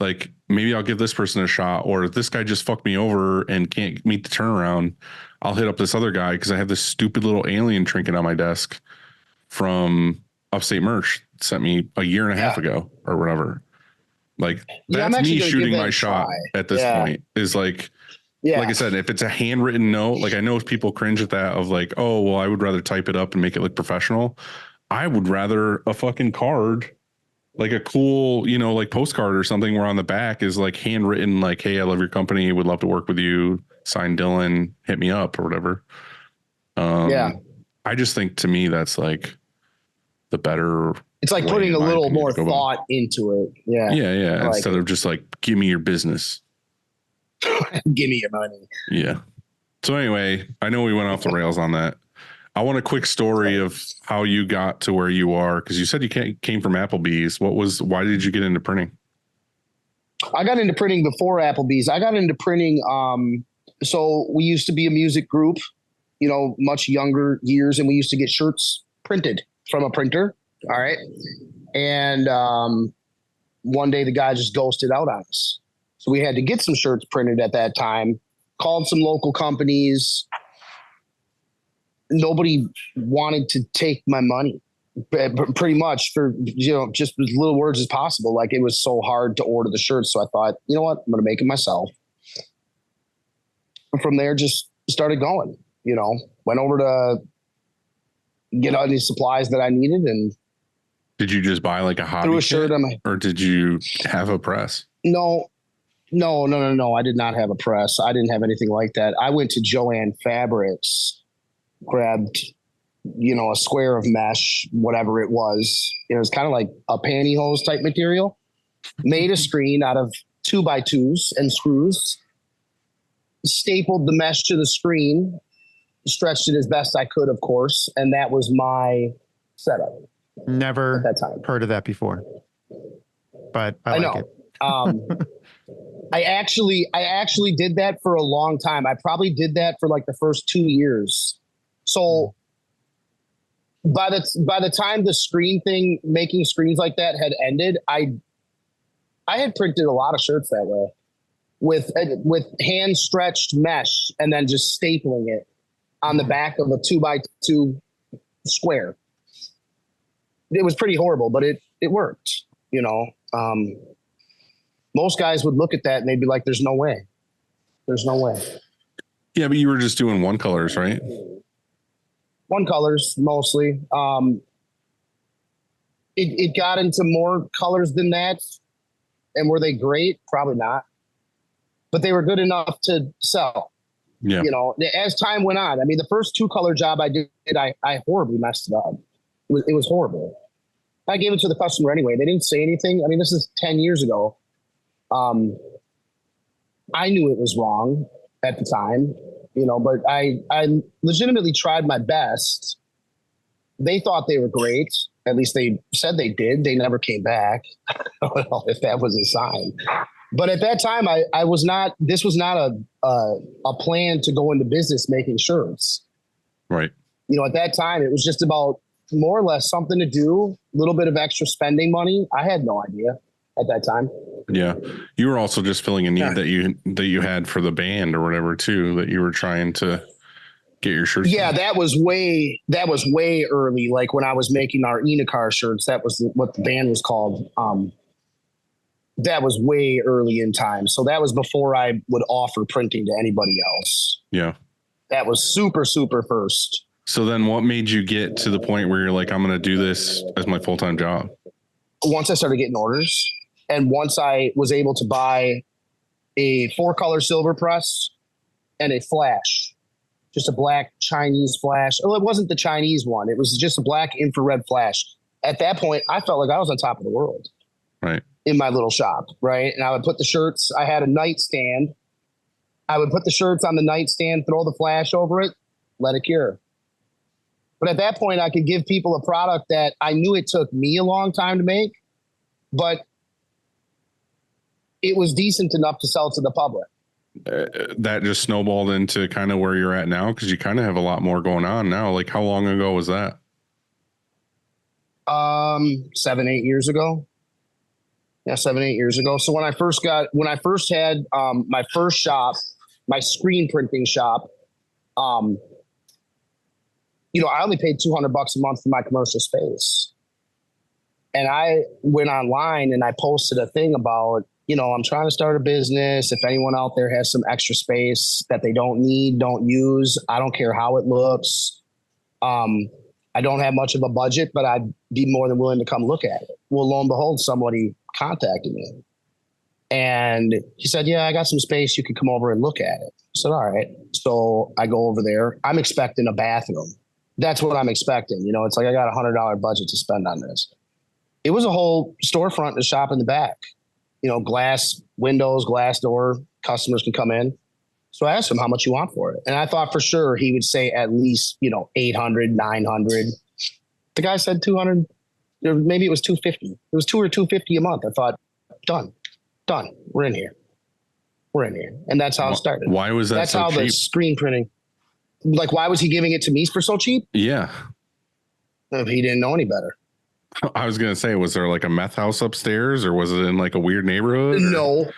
like maybe I'll give this person a shot, or this guy just fucked me over and can't meet the turnaround. I'll hit up this other guy because I have this stupid little alien trinket on my desk from Upstate Merch, sent me a year and a half ago or whatever. Like that's me shooting my shot at this point, is like, like I said, if it's a handwritten note, like I know people cringe at that of like, oh, well, I would rather type it up and make it look professional. I would rather a fucking card, like a cool, like postcard or something, where on the back is like handwritten, like, hey, I love your company, would love to work with you, signed Dylan, hit me up or whatever. I just think to me that's like the better. It's like putting a little more thought into it. Yeah. Yeah. Instead of just like, give me your business. Give me your money. Yeah. So anyway, I know we went off the rails on that. I want a quick story of how you got to where you are, because you said you came from Applebee's. Why did you get into printing? I got into printing before Applebee's. I got into printing. So we used to be a music group, much younger years, and we used to get shirts printed from a printer. All right. And one day the guy just ghosted out on us. So we had to get some shirts printed at that time, called some local companies. Nobody wanted to take my money, pretty much, for, just as little words as possible. Like it was so hard to order the shirts. So I thought, you know what, I'm going to make it myself. And from there, just started going, went over to get all these supplies that I needed. And did you just buy like a hobby kit, or did you have a press? No. I did not have a press. I didn't have anything like that. I went to Joann Fabrics, grabbed a square of mesh, whatever it was. It was kind of like a pantyhose type material. Made a screen out of 2x2s and screws. Stapled the mesh to the screen. Stretched it as best I could, of course, and that was my setup. Never at that time. heard of that before, but I like it. I actually did that for a long time. I probably did that for like the first 2 years. So by the time the screen thing, making screens like that had ended, I had printed a lot of shirts that way with hand stretched mesh and then just stapling it on the back of a 2x2 square. It was pretty horrible, but it worked, most guys would look at that and they'd be like, there's no way. There's no way. Yeah, but you were just doing one colors, right? One colors mostly. It got into more colors than that. And were they great? Probably not. But they were good enough to sell. Yeah. As time went on, I mean, the first 2-color job I did, I horribly messed it up. It was horrible. I gave it to the customer anyway. They didn't say anything. I mean, this is 10 years ago. I knew it was wrong at the time, but I legitimately tried my best. They thought they were great. At least they said they did. They never came back. Well, if that was a sign. But at that time, this was not a plan to go into business making shirts. Right. At that time, it was just about more or less something to do, a little bit of extra spending money. I had no idea at that time. Yeah. You were also just filling a need that you had for the band or whatever too, that you were trying to get your shirts. Yeah, that was way early. Like when I was making our Enicar shirts, that was what the band was called. That was way early in time. So that was before I would offer printing to anybody else. Yeah. That was super, super first. So then what made you get to the point where you're like, I'm going to do this as my full-time job? Once I started getting orders and once I was able to buy a 4-color silver press and a flash, just a black Chinese flash. Oh, it wasn't the Chinese one. It was just a black infrared flash. At that point, I felt like I was on top of the world. Right. In my little shop. Right. And I would put the shirts. I had a nightstand. I would put the shirts on the nightstand, throw the flash over it, let it cure. But at that point, I could give people a product that I knew it took me a long time to make, but it was decent enough to sell to the public. That just snowballed into kind of where you're at now, because you kind of have a lot more going on now. Like, how long ago was that? 7-8 years ago. Yeah, 7-8 years ago. So when I first had my first shop, my screen printing shop, I only paid $200 a month for my commercial space. And I went online and I posted a thing about, I'm trying to start a business. If anyone out there has some extra space that they don't need, don't use, I don't care how it looks. I don't have much of a budget, but I'd be more than willing to come look at it. Well, lo and behold, somebody contacted me and he said, yeah, I got some space. You could come over and look at it. I said, all right. So I go over there. I'm expecting a bathroom. That's what I'm expecting. It's like I got $100 budget to spend on this. It was a whole storefront and a shop in the back, glass windows, glass door, customers can come in. So I asked him how much you want for it. And I thought for sure he would say at least, 800, 900. The guy said 200, or maybe it was 250. It was $200 or $250 a month. I thought, done. We're in here. And that's how it started. Why was that That's so how cheap? the screen printing, like, why was he giving it to me for so cheap? Yeah. If he didn't know any better. I was going to say, was there like a meth house upstairs or was it in like a weird neighborhood? No.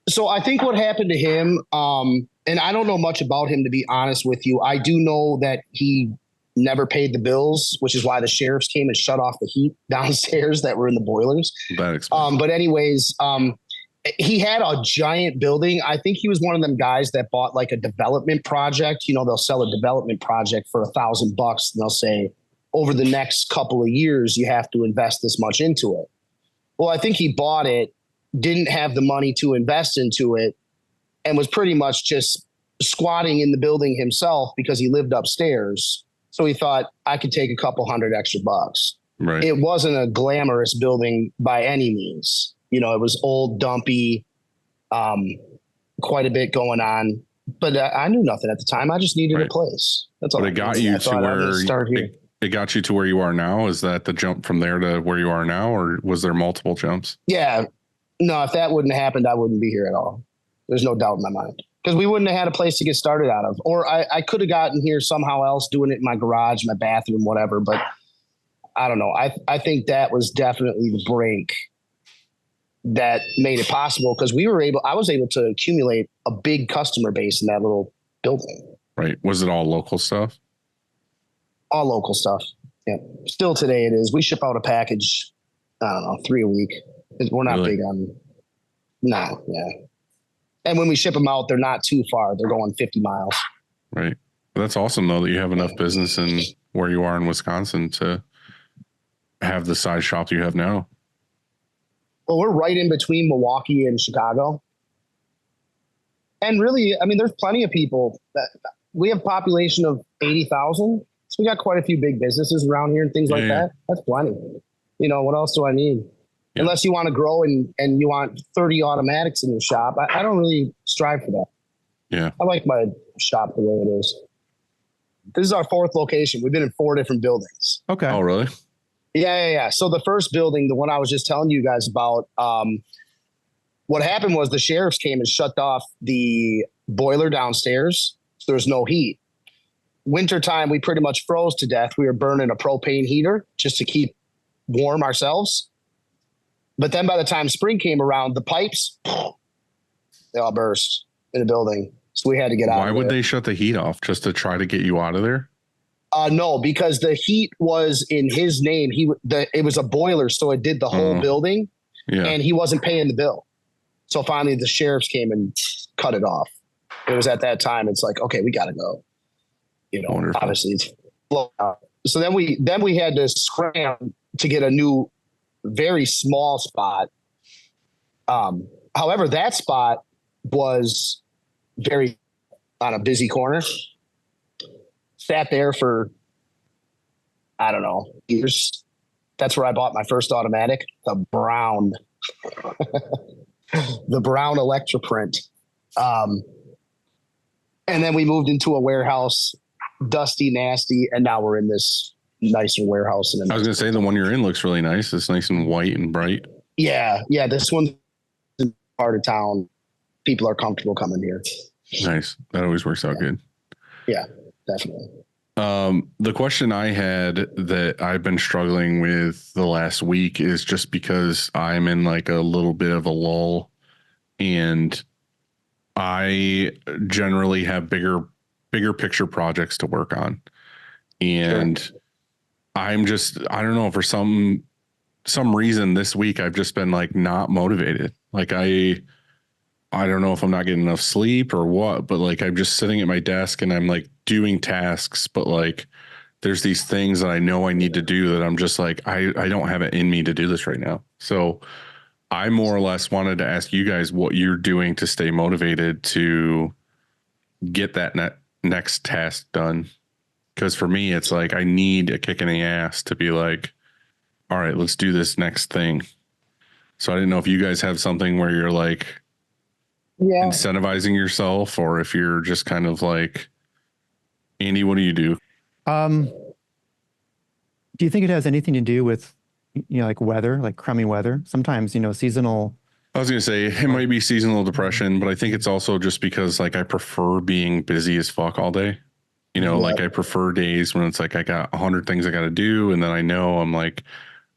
So I think what happened to him, and I don't know much about him, to be honest with you. I do know that he never paid the bills, which is why the sheriffs came and shut off the heat downstairs that were in the boilers. That explains. But anyways, he had a giant building. I think he was one of them guys that bought like a development project. They'll sell a development project for $1,000 and they'll say, over the next couple of years, you have to invest this much into it. Well, I think he bought it, didn't have the money to invest into it, and was pretty much just squatting in the building himself because he lived upstairs. So we thought I could take a couple hundred extra bucks. Right. It wasn't a glamorous building by any means. You know, it was old, dumpy, quite a bit going on. But I knew nothing at the time. I just needed a place. That's all. But it got you to where it got you to where you are now. Is that the jump from there to where you are now, or was there multiple jumps? Yeah. No, if that wouldn't have happened, I wouldn't be here at all. There's no doubt in my mind. Because we wouldn't have had a place to get started out of. Or I could have gotten here somehow else, doing it in my garage, my bathroom, whatever. But I don't know. I think that was definitely the break that made it possible, because I was able to accumulate a big customer base in that little building. Right. Was it all local stuff? All local stuff. Yeah. Still today it is. We ship out a package, I don't know, 3 a week. We're not big on, no. Yeah. And when we ship them out, they're not too far. They're going 50 miles. Right. That's awesome, though, that you have enough business in where you are in Wisconsin to have the size shop you have now. Well, we're right in between Milwaukee and Chicago. And really, I mean, there's plenty of people that we have a population of 80,000. So we got quite a few big businesses around here and things like that. That's plenty. You know, what else do I need? Yeah. Unless you want to grow and you want 30 automatics in your shop. I don't really strive for that. Yeah. I like my shop the way it is. This is our 4th location. We've been in 4 different buildings. Okay. Oh, really? Yeah. So the first building, the one I was just telling you guys about, what happened was the sheriffs came and shut off the boiler downstairs. So there's no heat. Wintertime, we pretty much froze to death. We were burning a propane heater just to keep warm ourselves. But then by the time spring came around, the pipes, they all burst in the building. So we had to get out of there. Why would they shut the heat off? Just to try to get you out of there? No, because the heat was in his name. It was a boiler, so it did the whole building, and he wasn't paying the bill. So finally, the sheriffs came and cut it off. It was at that time. It's like, okay, we got to go. You know, Wonderful. Obviously, it's blown out. So then we had to scram to get a new, very small spot. However, that spot was very on a busy corner. Sat there for, I don't know, years. That's where I bought my first automatic, the brown Electroprint. And then we moved into a warehouse, dusty, nasty, and now we're in this nicer warehouse. I was going to say the one you're in looks really nice. It's nice and white and bright. Yeah. This one's in part of town. People are comfortable coming here. Nice. That always works out good. Yeah, definitely. The question I had that I've been struggling with the last week is just because I'm in like a little bit of a lull, and I generally have bigger picture projects to work on. And sure. I don't know, for some reason this week, I've just been like not motivated. Like I don't know if I'm not getting enough sleep or what, but like I'm just sitting at my desk and I'm like doing tasks, but like there's these things that I know I need to do that I'm just like, I don't have it in me to do this right now. So I more or less wanted to ask you guys what you're doing to stay motivated to get that next task done. Because for me, it's like I need a kick in the ass to be like, all right, let's do this next thing. So I didn't know if you guys have something where you're like incentivizing yourself, or if you're just kind of like, Andy, what do you do? Do you think it has anything to do with, like weather, like crummy weather? Sometimes, seasonal. I was going to say it might be seasonal depression, but I think it's also just because like I prefer being busy as fuck all day. Like I prefer days when it's like I got 100 things I got to do. And then I know I'm like,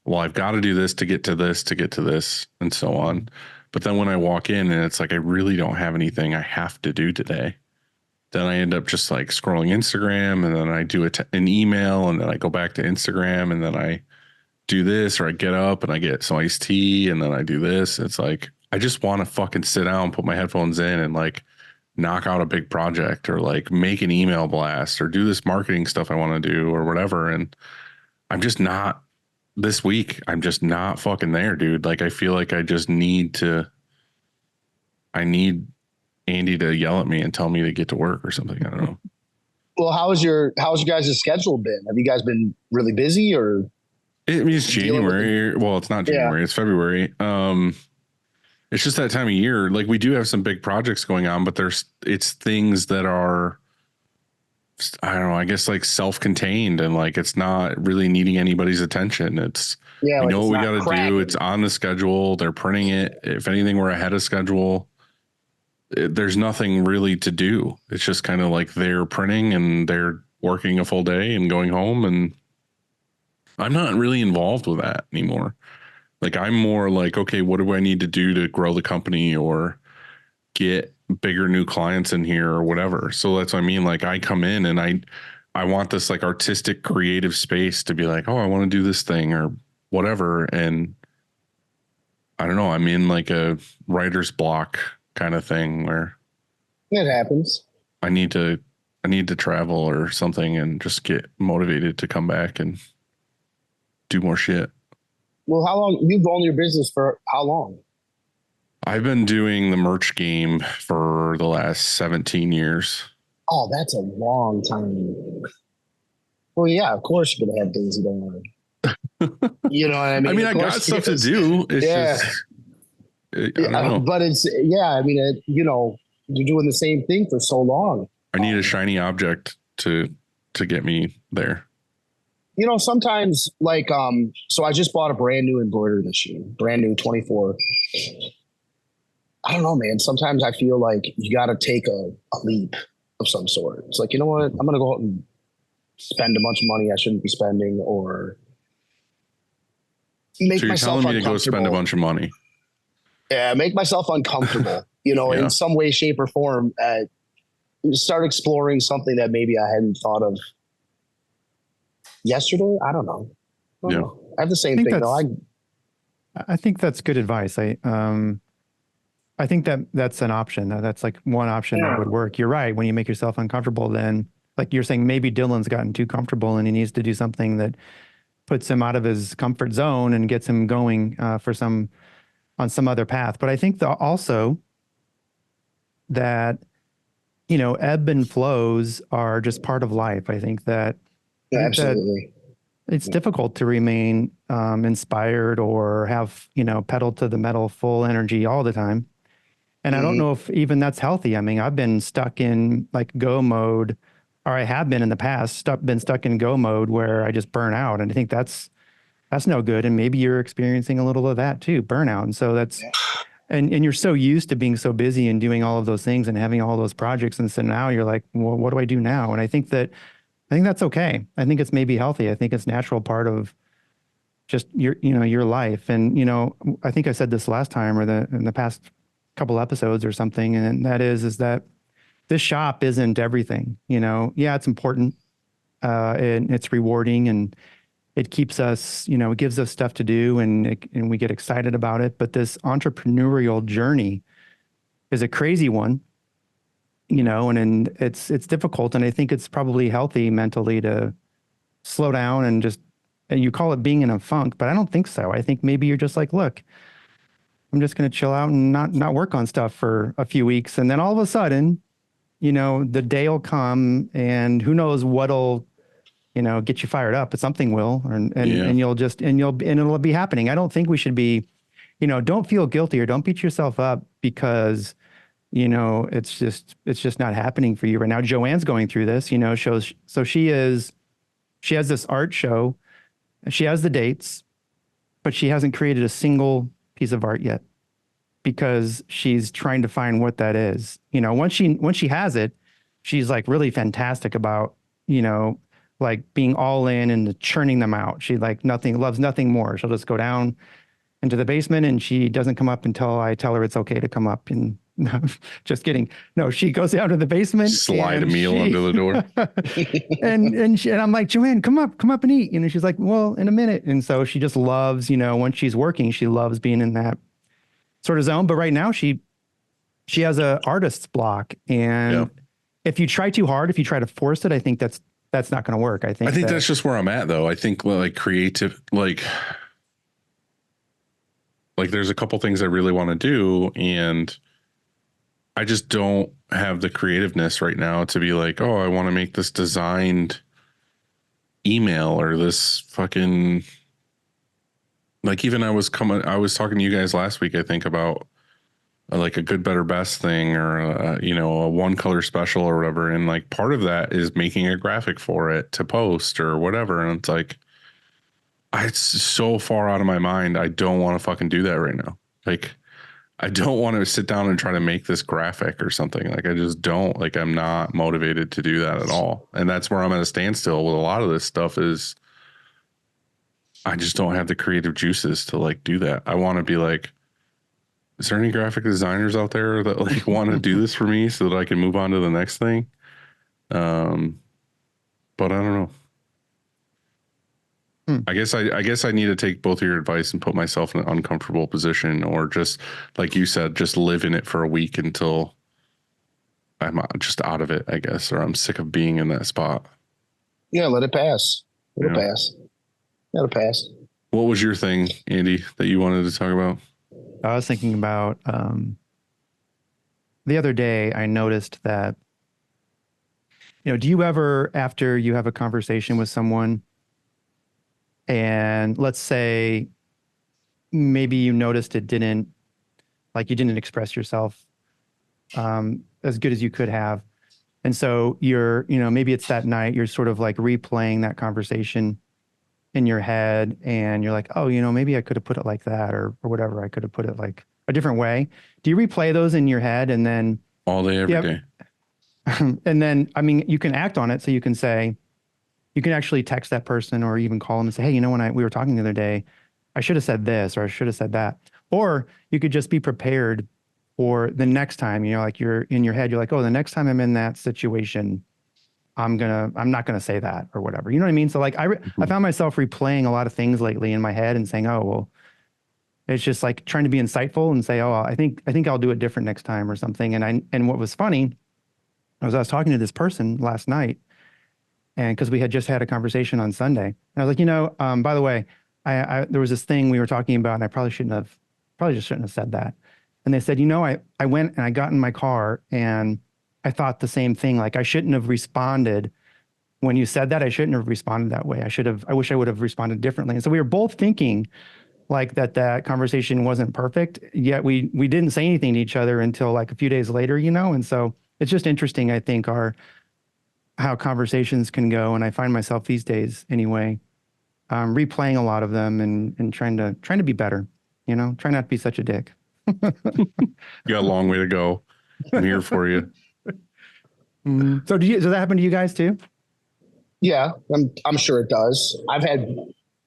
well, I've got to do this to get to this, and so on. But then when I walk in and it's like, I really don't have anything I have to do today, then I end up just like scrolling Instagram, and then I do an email, and then I go back to Instagram, and then I do this, or I get up and I get some iced tea, and then I do this. It's like, I just want to fucking sit down, put my headphones in, and like knock out a big project, or like make an email blast, or do this marketing stuff I want to do, or whatever. And I'm just not, this week, I'm just not fucking there, dude. Like, I feel like I just need Andy to yell at me and tell me to get to work or something. I don't know. Well, how's your guys' schedule been? Have you guys been really busy or? I mean, it's Dealing with January. Well, it's not January. It's February. It's just that time of year. Like we do have some big projects going on, but it's things that are, I don't know, I guess like self-contained and like it's not really needing anybody's attention. We like know it's what we not got to do. cracking. It's on the schedule. They're printing it. If anything, we're ahead of schedule. There's nothing really to do. It's just kind of like they're printing and they're working a full day and going home. And I'm not really involved with that anymore. Like I'm more like, okay, what do I need to do to grow the company or get bigger new clients in here or whatever. So that's what I mean. Like I come in and I want this like artistic creative space to be like, oh, I want to do this thing or whatever. And I don't know, I'm in like a writer's block kind of thing where It happens. I need to travel or something and just get motivated to come back and do more shit. Well, how long you've owned your business for? How long? I've been doing the merch game for the last 17 years. Oh, that's a long time. Well, yeah, of course you're gonna have days you don't want to. You know what I mean? I mean, I got stuff to do. It's just, I don't know. But I mean, you're doing the same thing for so long. I need a shiny object to get me there. Sometimes like, so I just bought a brand new embroidery machine, brand new 24. I don't know, man. Sometimes I feel like you got to take a leap of some sort. It's like, you know what? I'm going to go out and spend a bunch of money I shouldn't be spending or make So you're myself telling me to go spend a bunch of money? Yeah, make myself uncomfortable, in some way, shape, or form. Start exploring something that maybe I hadn't thought of yesterday. I don't know. I have the same thing though. I think that's good advice. I think that's an option. That's like one option that would work. You're right. When you make yourself uncomfortable, then like you're saying, maybe Dylan's gotten too comfortable and he needs to do something that puts him out of his comfort zone and gets him going on some other path. But I think also that, ebb and flows are just part of life. I think that, absolutely. It's difficult to remain inspired or have, pedal to the metal, full energy all the time. And I don't know if even that's healthy. I mean, I've been stuck in like go mode, or I have been in the past, been stuck in go mode where I just burn out. And I think that's no good. And maybe you're experiencing a little of that too, burnout. And so and you're so used to being so busy and doing all of those things and having all those projects. And so now you're like, well, what do I do now? And I think that's okay. I think it's maybe healthy. I think it's natural part of just your life. And, I think I said this last time or in the past couple episodes or something. And that is that this shop isn't everything, yeah, it's important. And it's rewarding and it keeps us, it gives us stuff to do and we get excited about it. But this entrepreneurial journey is a crazy one, and it's difficult. And I think it's probably healthy mentally to slow down and you call it being in a funk, but I don't think so. I think maybe you're just like, look, I'm just going to chill out and not work on stuff for a few weeks. And then all of a sudden, the day will come and who knows what'll, get you fired up, but something will, and it'll be happening. I don't think we should be, don't feel guilty or don't beat yourself up because, it's just not happening for you right now. Joanne's going through this, shows. So she has this art show. She has the dates, but she hasn't created a single piece of art yet because she's trying to find what that is. Once she has it, she's like really fantastic about, like being all in and churning them out. She loves nothing more. She'll just go down into the basement and she doesn't come up until I tell her it's okay to come up. And no, just kidding. No, she goes down to the basement. Slide a meal under the door. and I'm like, Joanne, come up and eat. And she's like, well, in a minute. And so she just loves, once she's working, she loves being in that sort of zone. But right now she has a artist's block. And if you try too hard, if you try to force it, I think that's not going to work. I think that's just where I'm at though. I think like creative, like there's a couple things I really want to do and I just don't have the creativeness right now to be like, oh, I want to make this designed email or this fucking, like, even I was talking to you guys last week, I think, about like a good, better, best thing, or a one color special or whatever. And like part of that is making a graphic for it to post or whatever. And it's like, it's so far out of my mind. I don't want to fucking do that right now. Like, I don't want to sit down and try to make this graphic or something. Like, I just don't. Like, I'm not motivated to do that at all. And that's where I'm at a standstill with a lot of this stuff is I just don't have the creative juices to like do that. I want to be like, is there any graphic designers out there that like want to do this for me so that I can move on to the next thing? But I don't know. I guess I need to take both of your advice and put myself in an uncomfortable position, or just like you said, just live in it for a week until I'm just out of it, I guess, or I'm sick of being in that spot. Yeah, let it pass. Let it pass. Let it pass. What was your thing, Andy, that you wanted to talk about? I was thinking about the other day, I noticed that, do you ever, after you have a conversation with someone, and let's say maybe you noticed you didn't express yourself as good as you could have. And so you're, maybe it's that night, you're sort of like replaying that conversation in your head, and you're like, oh, maybe I could have put it like that, or whatever. I could have put it like a different way. Do you replay those in your head and then all day, every day? And then, I mean, you can act on it. So you can actually text that person or even call them and say, hey, when we were talking the other day, I should have said this, or I should have said that. Or you could just be prepared for the next time, like you're in your head, you're like, oh, the next time I'm in that situation, I'm not going to say that or whatever. You know what I mean? So like I found myself replaying a lot of things lately in my head and saying, oh, well, it's just like trying to be insightful and say, oh, I think I'll do it different next time or something. And what was funny was I was talking to this person last night, and because we had just had a conversation on Sunday, and I was like, by the way, there was this thing we were talking about, and I probably just shouldn't have said that. And they said, I went and I got in my car and I thought the same thing. Like I shouldn't have responded when you said that. I shouldn't have responded that way. I wish I would have responded differently. And so we were both thinking like that conversation wasn't perfect, yet we didn't say anything to each other until like a few days later, And so it's just interesting, I think, how conversations can go. And I find myself these days anyway, replaying a lot of them and trying to be better, try not to be such a dick. You got a long way to go. I'm here for you. So does that happen to you guys too? Yeah, I'm sure it does. I've had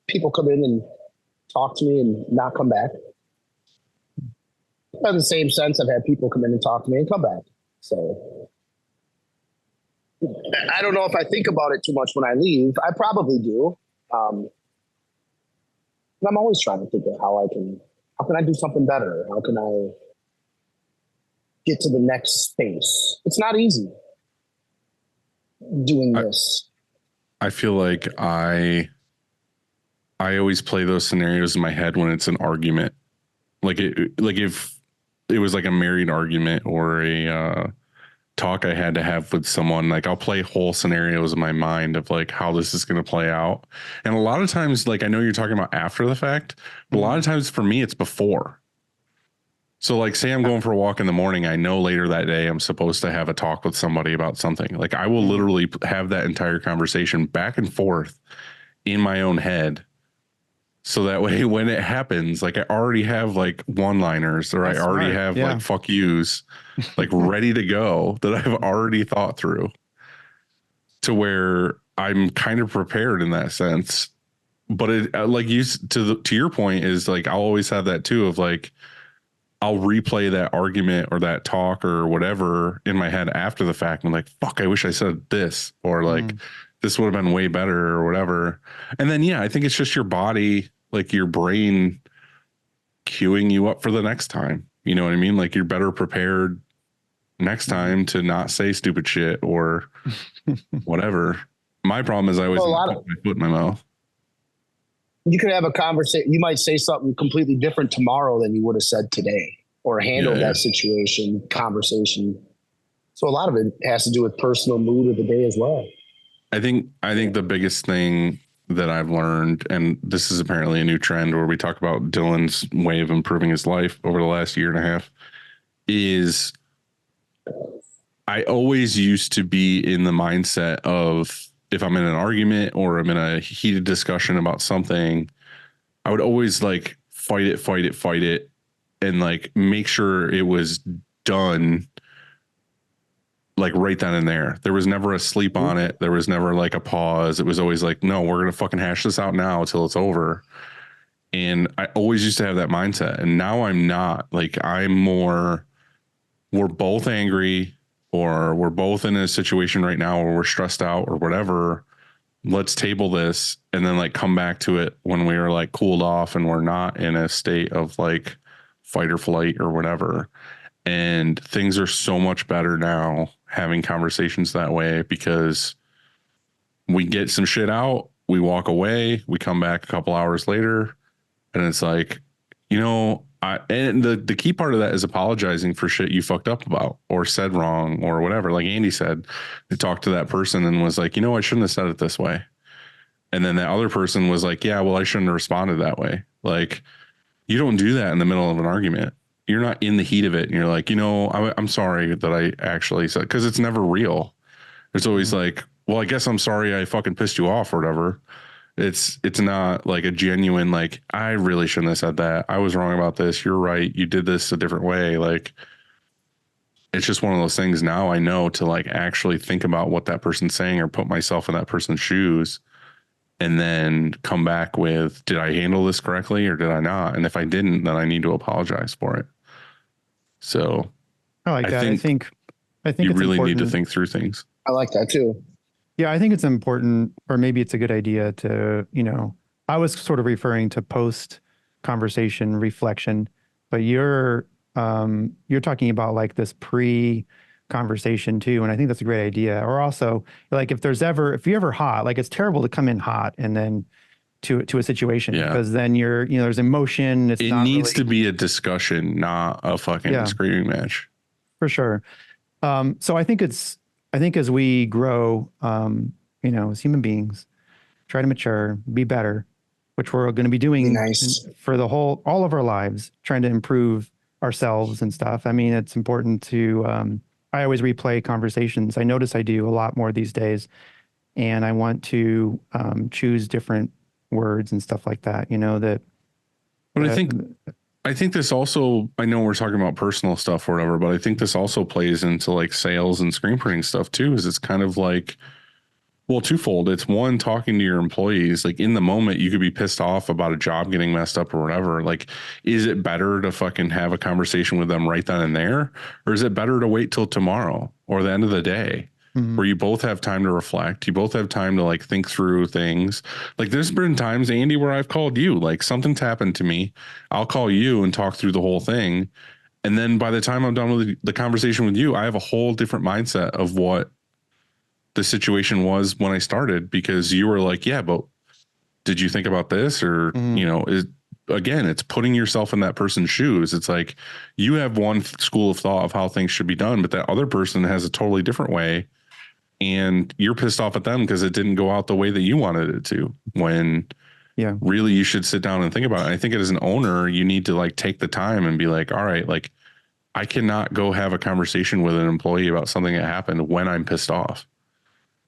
people come in and talk to me and not come back. In the same sense, I've had people come in and talk to me and come back. So I don't know if I think about it too much when I leave. I probably do. And I'm always trying to think of how can I do something better? How can I get to the next space? It's not easy doing this. I feel like I always play those scenarios in my head when it's an argument. Like if it was like a married argument or a talk I had to have with someone, like I'll play whole scenarios in my mind of like how this is going to play out. And a lot of times, like I know you're talking about after the fact, but a lot of times for me, it's before. So like say I'm going for a walk in the morning, I know later that day I'm supposed to have a talk with somebody about something. Like I will literally have that entire conversation back and forth in my own head. So that way when it happens, like I already have like one-liners, or I already have like fuck yous like ready to go that I've already thought through, to where I'm kind of prepared in that sense. But it like to your point is like I'll always have that too of like I'll replay that argument or that talk or whatever in my head after the fact. I'm like, fuck, I wish I said this, or like this would have been way better or whatever. And then, I think it's just your body, like your brain queuing you up for the next time. You know what I mean? Like you're better prepared next time to not say stupid shit or whatever. My problem is I always put my foot in my mouth. You could have a conversation. You might say something completely different tomorrow than you would have said today. or handled that situation, conversation. So a lot of it has to do with personal mood of the day as well. I think the biggest thing that I've learned, and this is apparently a new trend where we talk about Dylan's way of improving his life over the last year and a half, is I always used to be in the mindset of, if I'm in an argument or I'm in a heated discussion about something, I would always like fight it, and like make sure it was done like right then and there. There was never a sleep on it. There was never like a pause. It was always like, no, we're going to fucking hash this out now until it's over. And I always used to have that mindset. And now I'm not. Like, I'm more, we're both angry, or we're both in a situation right now where we're stressed out or whatever. Let's table this and then like come back to it when we are like cooled off and we're not in a state of like fight or flight or whatever. And things are so much better now having conversations that way, because we get some shit out, we walk away, we come back a couple hours later, and it's like, and the key part of that is apologizing for shit you fucked up about or said wrong or whatever. Like Andy said, he talked to that person and was like, I shouldn't have said it this way. And then that other person was like, yeah, well, I shouldn't have responded that way. Like, you don't do that in the middle of an argument. You're not in the heat of it. And you're like, I'm sorry that I actually said, because it's never real. It's always like, well, I guess I'm sorry I fucking pissed you off or whatever. It's not like a genuine, like, I really shouldn't have said that. I was wrong about this. You're right. You did this a different way. Like, it's just one of those things now I know to like actually think about what that person's saying or put myself in that person's shoes, and then come back with, did I handle this correctly or did I not? And if I didn't, then I need to apologize for it. So I like that. I think you it's really important. need to think through things. I like that too. Yeah, I think it's important, or maybe it's a good idea to, I was sort of referring to post conversation reflection, but you're talking about like this pre conversation too. And I think that's a great idea. Or also like if you're ever hot, like it's terrible to come in hot and then to a situation, because then there's emotion. It needs to be a discussion, not a fucking screaming match. For sure. So I think as we grow, as human beings, try to mature, be better, which we're going to be doing for all of our lives, trying to improve ourselves and stuff. I mean, it's important to, I always replay conversations. I notice I do a lot more these days, and I want to choose different words and stuff like that, But I think this also, I know we're talking about personal stuff or whatever, but I think this also plays into like sales and screen printing stuff too, is it's kind of like, well, twofold. It's one, talking to your employees, like in the moment, you could be pissed off about a job getting messed up or whatever. Like, is it better to fucking have a conversation with them right then and there? Or is it better to wait till tomorrow or the end of the day? Where you both have time to reflect, you both have time to like think through things. Like there's been times, Andy, where I've called you, like something's happened to me. I'll call you and talk through the whole thing. And then by the time I'm done with the conversation with you, I have a whole different mindset of what the situation was when I started, because you were like, yeah, but did you think about this? Or, again, it's putting yourself in that person's shoes. It's like you have one school of thought of how things should be done, but that other person has a totally different way. And you're pissed off at them because it didn't go out the way that you wanted it to, when really you should sit down and think about it. I think as an owner, you need to like take the time and be like, all right, like I cannot go have a conversation with an employee about something that happened when I'm pissed off.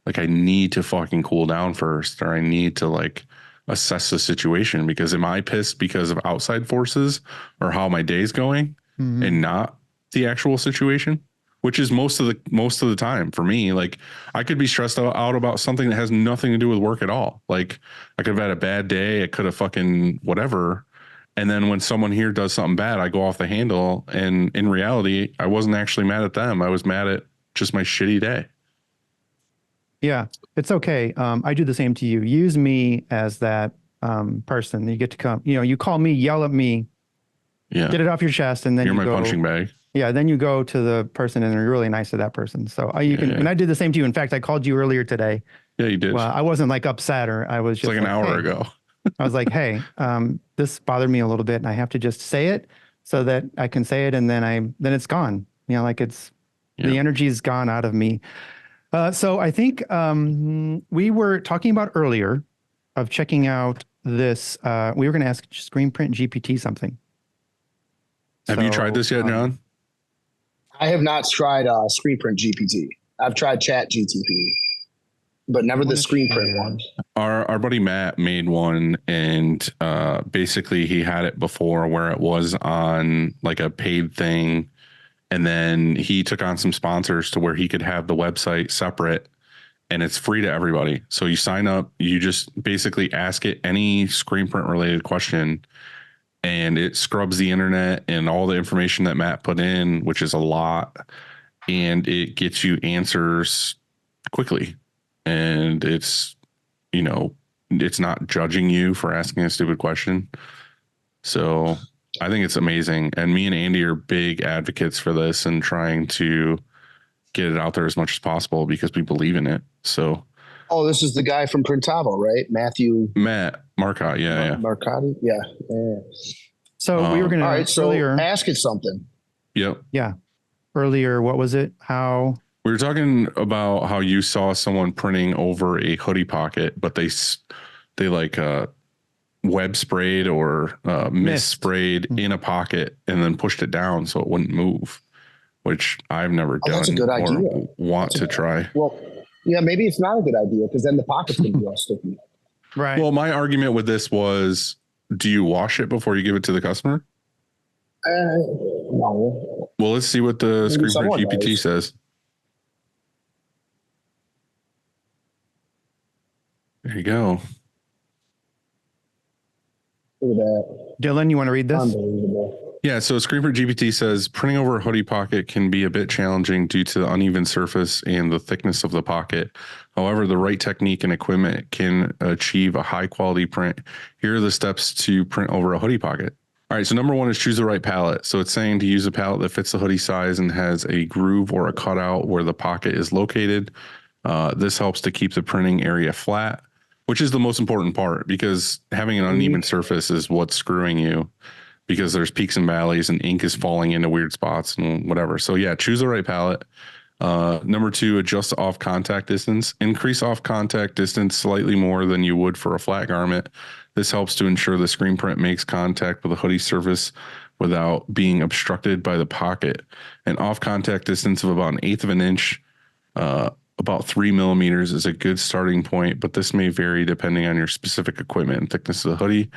Like I need to fucking cool down first, or I need to like assess the situation, because am I pissed because of outside forces or how my day's going and not the actual situation? Which is most of the time for me. Like I could be stressed out about something that has nothing to do with work at all. Like I could have had a bad day. I could have fucking whatever. And then when someone here does something bad, I go off the handle. And in reality, I wasn't actually mad at them. I was mad at just my shitty day. Yeah, it's okay. I do the same to you. Use me as that person. You get to come, you call me, yell at me, get it off your chest. And then you're my punching bag. Yeah, then you go to the person and you're really nice to that person. So and I did the same to you. In fact, I called you earlier today. Yeah, you did. Well, I wasn't like upset, or I was just like an hour ago. I was like, hey, this bothered me a little bit and I have to just say it so that I can say it and then it's gone. You know, like the energy's gone out of me. So I think we were talking about earlier of checking out this. We were going to ask Screen Print GPT something. Have you tried this yet, John? I have not tried Screen Print GPT. I've tried Chat GTP, but never the Screen Print one. Our buddy Matt made one, and basically he had it before where it was on like a paid thing, and then he took on some sponsors to where he could have the website separate, and it's free to everybody. So you sign up, you just basically ask it any screen print related question, and it scrubs the internet and all the information that Matt put in, which is a lot, and it gets you answers quickly. And it's, you know, it's not judging you for asking a stupid question. So I think it's amazing. And me and Andy are big advocates for this and trying to get it out there as much as possible because we believe in it. So. Oh, this is the guy from Printavo, right? Matt Marcotte. Yeah. Marcotte. Yeah. So we were going to, all right, so earlier, ask it something. Yep. Yeah. Earlier, what was it? How? We were talking about how you saw someone printing over a hoodie pocket, but they like web sprayed or mist sprayed in a pocket and then pushed it down so it wouldn't move, which I've never done. That's a good idea. Want to try. Well, yeah, maybe it's not a good idea because then the pocket's going to be all sticky. Right. Well, my argument with this was, do you wash it before you give it to the customer? No. Well, let's see what the Maybe Screen Print GPT knows. says. There you go. Look at that. Dylan, you want to read this? Unbelievable. Yeah, so Screen Print GPT says printing over a hoodie pocket can be a bit challenging due to the uneven surface and the thickness of the pocket. However, the right technique and equipment can achieve a high quality print. Here are the steps to print over a hoodie pocket. All right, so number one is choose the right pallet. So it's saying to use a pallet that fits the hoodie size and has a groove or a cutout where the pocket is located. This helps to keep the printing area flat, which is the most important part because having an uneven surface is what's screwing you because there's peaks and valleys and ink is falling into weird spots and whatever. So yeah, choose the right pallet. Number two, adjust off contact distance. Increase off contact distance slightly more than you would for a flat garment. This helps to ensure the screen print makes contact with the hoodie surface without being obstructed by the pocket. An off contact distance of about 1/8 of an inch, about 3 millimeters is a good starting point, but this may vary depending on your specific equipment and thickness of the hoodie.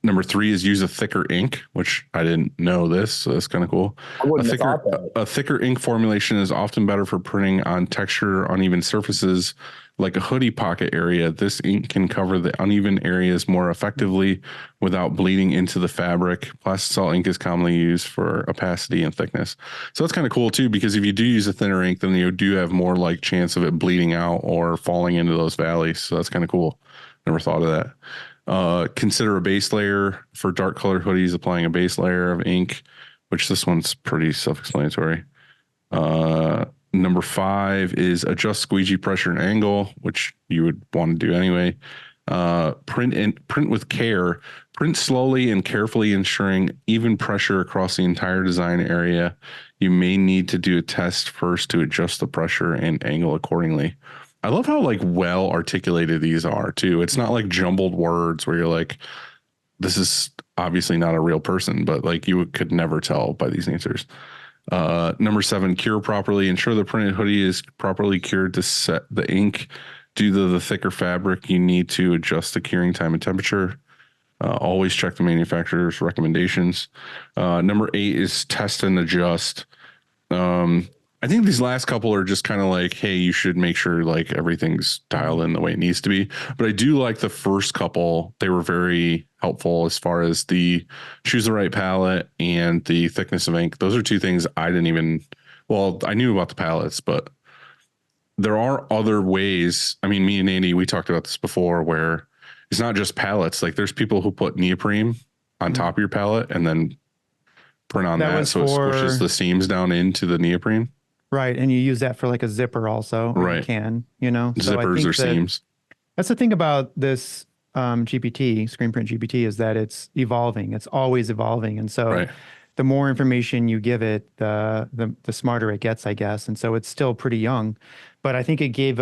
Number three is use a thicker ink, which I didn't know this, so that's kind of cool. I wouldn't have thought that. A thicker ink formulation is often better for printing on texture uneven surfaces like a hoodie pocket area. This ink can cover the uneven areas more effectively without bleeding into the fabric. Plastisol ink is commonly used for opacity and thickness. So that's kind of cool too, because if you do use a thinner ink, then you do have more like chance of it bleeding out or falling into those valleys. So that's kind of cool. Never thought of that. Consider a base layer for dark colored hoodies, applying a base layer of ink, which this one's pretty self-explanatory. Number five is adjust squeegee pressure and angle, which you would want to do anyway. Print with care. Print slowly and carefully, ensuring even pressure across the entire design area. You may need to do a test first to adjust the pressure and angle accordingly. I love how like well articulated these are too. It's not like jumbled words where you're like, this is obviously not a real person, but like you could never tell by these answers. Number seven, cure properly. Ensure the printed hoodie is properly cured to set the ink. Due to the thicker fabric, you need to adjust the curing time and temperature. Always check the manufacturer's recommendations. Number eight is test and adjust. I think these last couple are just kind of like, hey, you should make sure like everything's dialed in the way it needs to be. But I do like the first couple. They were very helpful as far as the choose the right palette and the thickness of ink. Those are two things I didn't even, well, I knew about the palettes, but there are other ways. I mean, me and Andy, we talked about this before where it's not just palettes. Like there's people who put neoprene on top of your palette and then print on that. So it squishes the seams down into the neoprene. Right. And you use that for like a zipper also. Right. You can, you know, Zippers or seams. That's the thing about this Screen Print GPT, is that it's evolving. It's always evolving. And so Right. the more information you give it, the smarter it gets, I guess. And so it's still pretty young, but I think it gave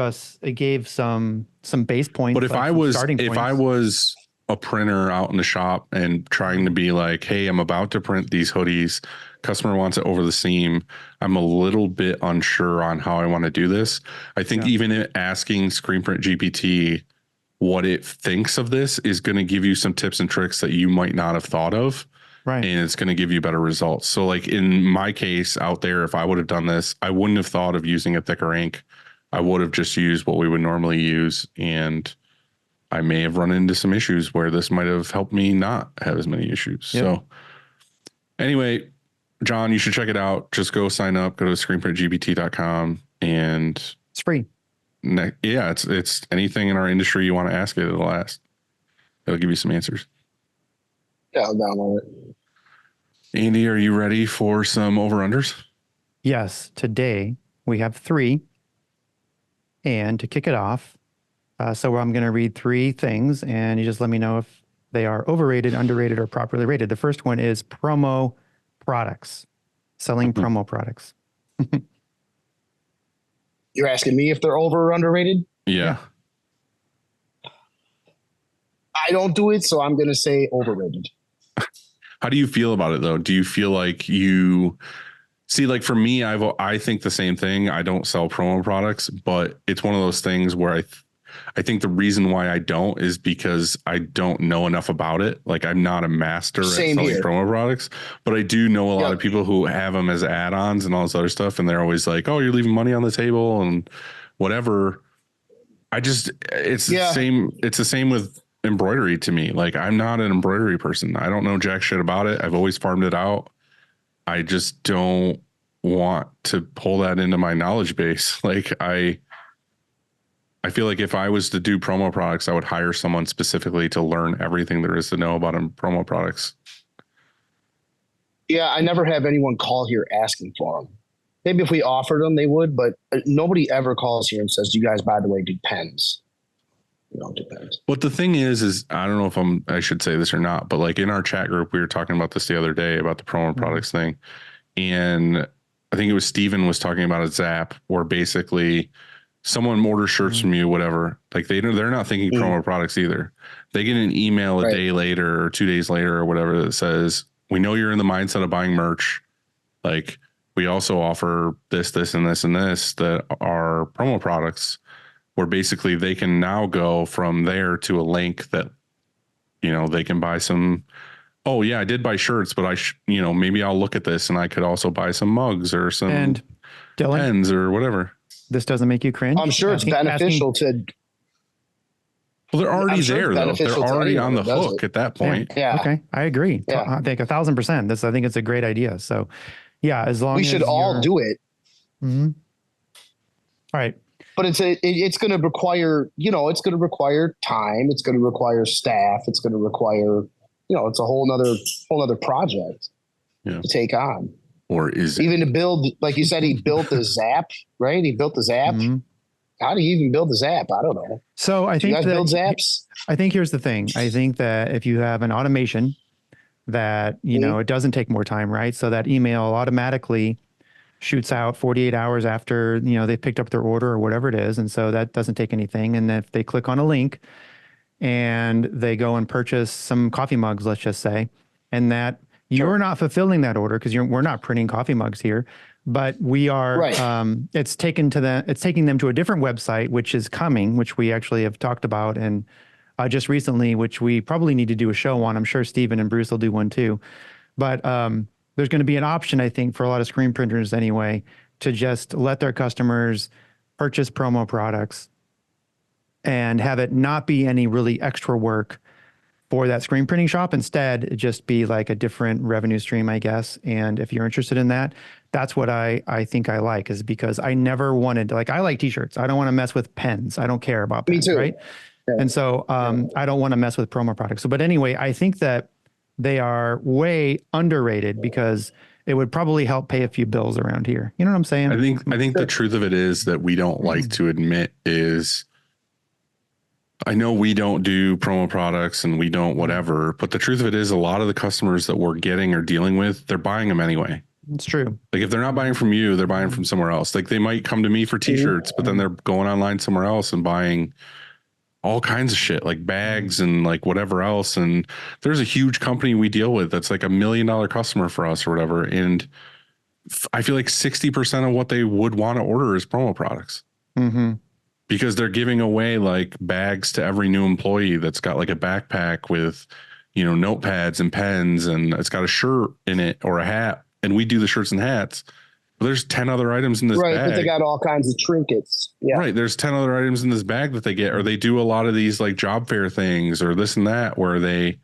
some base points. But if like I some was starting if I points. was a printer out in the shop and trying to be like, hey, I'm about to print these hoodies, customer wants it over the seam, I'm a little bit unsure on how I want to do this. I think even asking Screen Print GPT what it thinks of this is going to give you some tips and tricks that you might not have thought of. Right. And it's going to give you better results. So like in my case out there, if I would have done this, I wouldn't have thought of using a thicker ink. I would have just used what we would normally use. And I may have run into some issues where this might have helped me not have as many issues. Yep. So anyway, John, you should check it out. Just go sign up, go to screenprintgpt.com, and It's free. it's anything in our industry you want to ask it, it'll ask. It'll give you some answers. Yeah, I'll download it. Andy, are you ready for some over-unders? Yes. Today we have 3. And to kick it off, so I'm going to read 3 things, and you just let me know if they are overrated, underrated, or properly rated. The first one is promo products, selling promo products. You're asking me if they're over or underrated? Yeah. I don't do it, so I'm going to say overrated. How do you feel about it though? Do you feel like you see, like for me, I think the same thing. I don't sell promo products, but it's one of those things where I think the reason why I don't is because I don't know enough about it. Like I'm not a master Same at selling here. promo products, but I do know a lot Yep. of people who have them as add-ons and all this other stuff. And they're always like, oh, you're leaving money on the table and whatever. It's the same. It's the same with embroidery to me. Like I'm not an embroidery person. I don't know jack shit about it. I've always farmed it out. I just don't want to pull that into my knowledge base. Like I feel like if I was to do promo products, I would hire someone specifically to learn everything there is to know about promo products. Yeah, I never have anyone call here asking for them. Maybe if we offered them, they would, but nobody ever calls here and says, "You guys, by the way, do pens." Depends. But the thing is I don't know if I should say this or not, but like in our chat group, we were talking about this the other day about the promo products thing. And I think it was Steven was talking about a Zap where basically someone orders shirts from you, whatever. Like they're not thinking promo products either. They get an email a day later or 2 days later or whatever that says, we know you're in the mindset of buying merch. Like we also offer this, this, and this, and this that are promo products, where basically they can now go from there to a link that, they can buy some, oh yeah, I did buy shirts, but maybe I'll look at this and I could also buy some mugs or some And Dylan, pens or whatever. this doesn't make you cringe? I'm sure it's beneficial to. Well, they're already there though. They're already on the hook at that point. Yeah. Okay. I agree. Yeah. I think 1,000%. I think it's a great idea. So yeah, as long We as should all do it. Mhm. All right. But it's going to require, it's going to require time. It's going to require staff. It's going to require, it's a whole nother project to take on. Or is it? Even to build, like you said, he built the Zap, right? He built the Zap. Mhm. How do you even build the Zap? I don't know. So I Do you think guys that build Zaps? I think here's the thing. I think that if you have an automation that, it doesn't take more time, right? So that email automatically shoots out 48 hours after, they picked up their order or whatever it is. And so that doesn't take anything. And if they click on a link and they go and purchase some coffee mugs, let's just say, and that you're not fulfilling that order because we're not printing coffee mugs here, but we are, it's taking them to a different website, which is coming, which we actually have talked about and just recently, which we probably need to do a show on. I'm sure Steven and Bruce will do one too. But there's going to be an option, I think, for a lot of screen printers anyway, to just let their customers purchase promo products and have it not be any really extra work for that screen printing shop. Instead, it just be like a different revenue stream, I guess. And if you're interested in that, that's what I think I like, is because I never wanted to, I like t-shirts. I don't want to mess with pens. I don't care about pens, Me too. right? Yeah. And so I don't want to mess with promo products. So, but anyway, I think that they are way underrated because it would probably help pay a few bills around here. You know what I'm saying? I think the truth of it is that we don't like to admit is I know we don't do promo products and we don't whatever, but the truth of it is a lot of the customers that we're getting or dealing with, they're buying them anyway. It's true. Like if they're not buying from you, they're buying from somewhere else. Like they might come to me for t-shirts, but then they're going online somewhere else and buying all kinds of shit like bags and like whatever else. And there's a huge company we deal with that's like $1 million customer for us or whatever. And I feel like 60% of what they would want to order is promo products. Mm-hmm. Because they're giving away like bags to every new employee that's got like a backpack with, you know, notepads and pens, and it's got a shirt in it or a hat. And we do the shirts and hats. But there's 10 other items in this right, bag. but they got all kinds of trinkets. Yeah. Right. There's 10 other items in this bag that they get, or they do a lot of these like job fair things or this and that, where they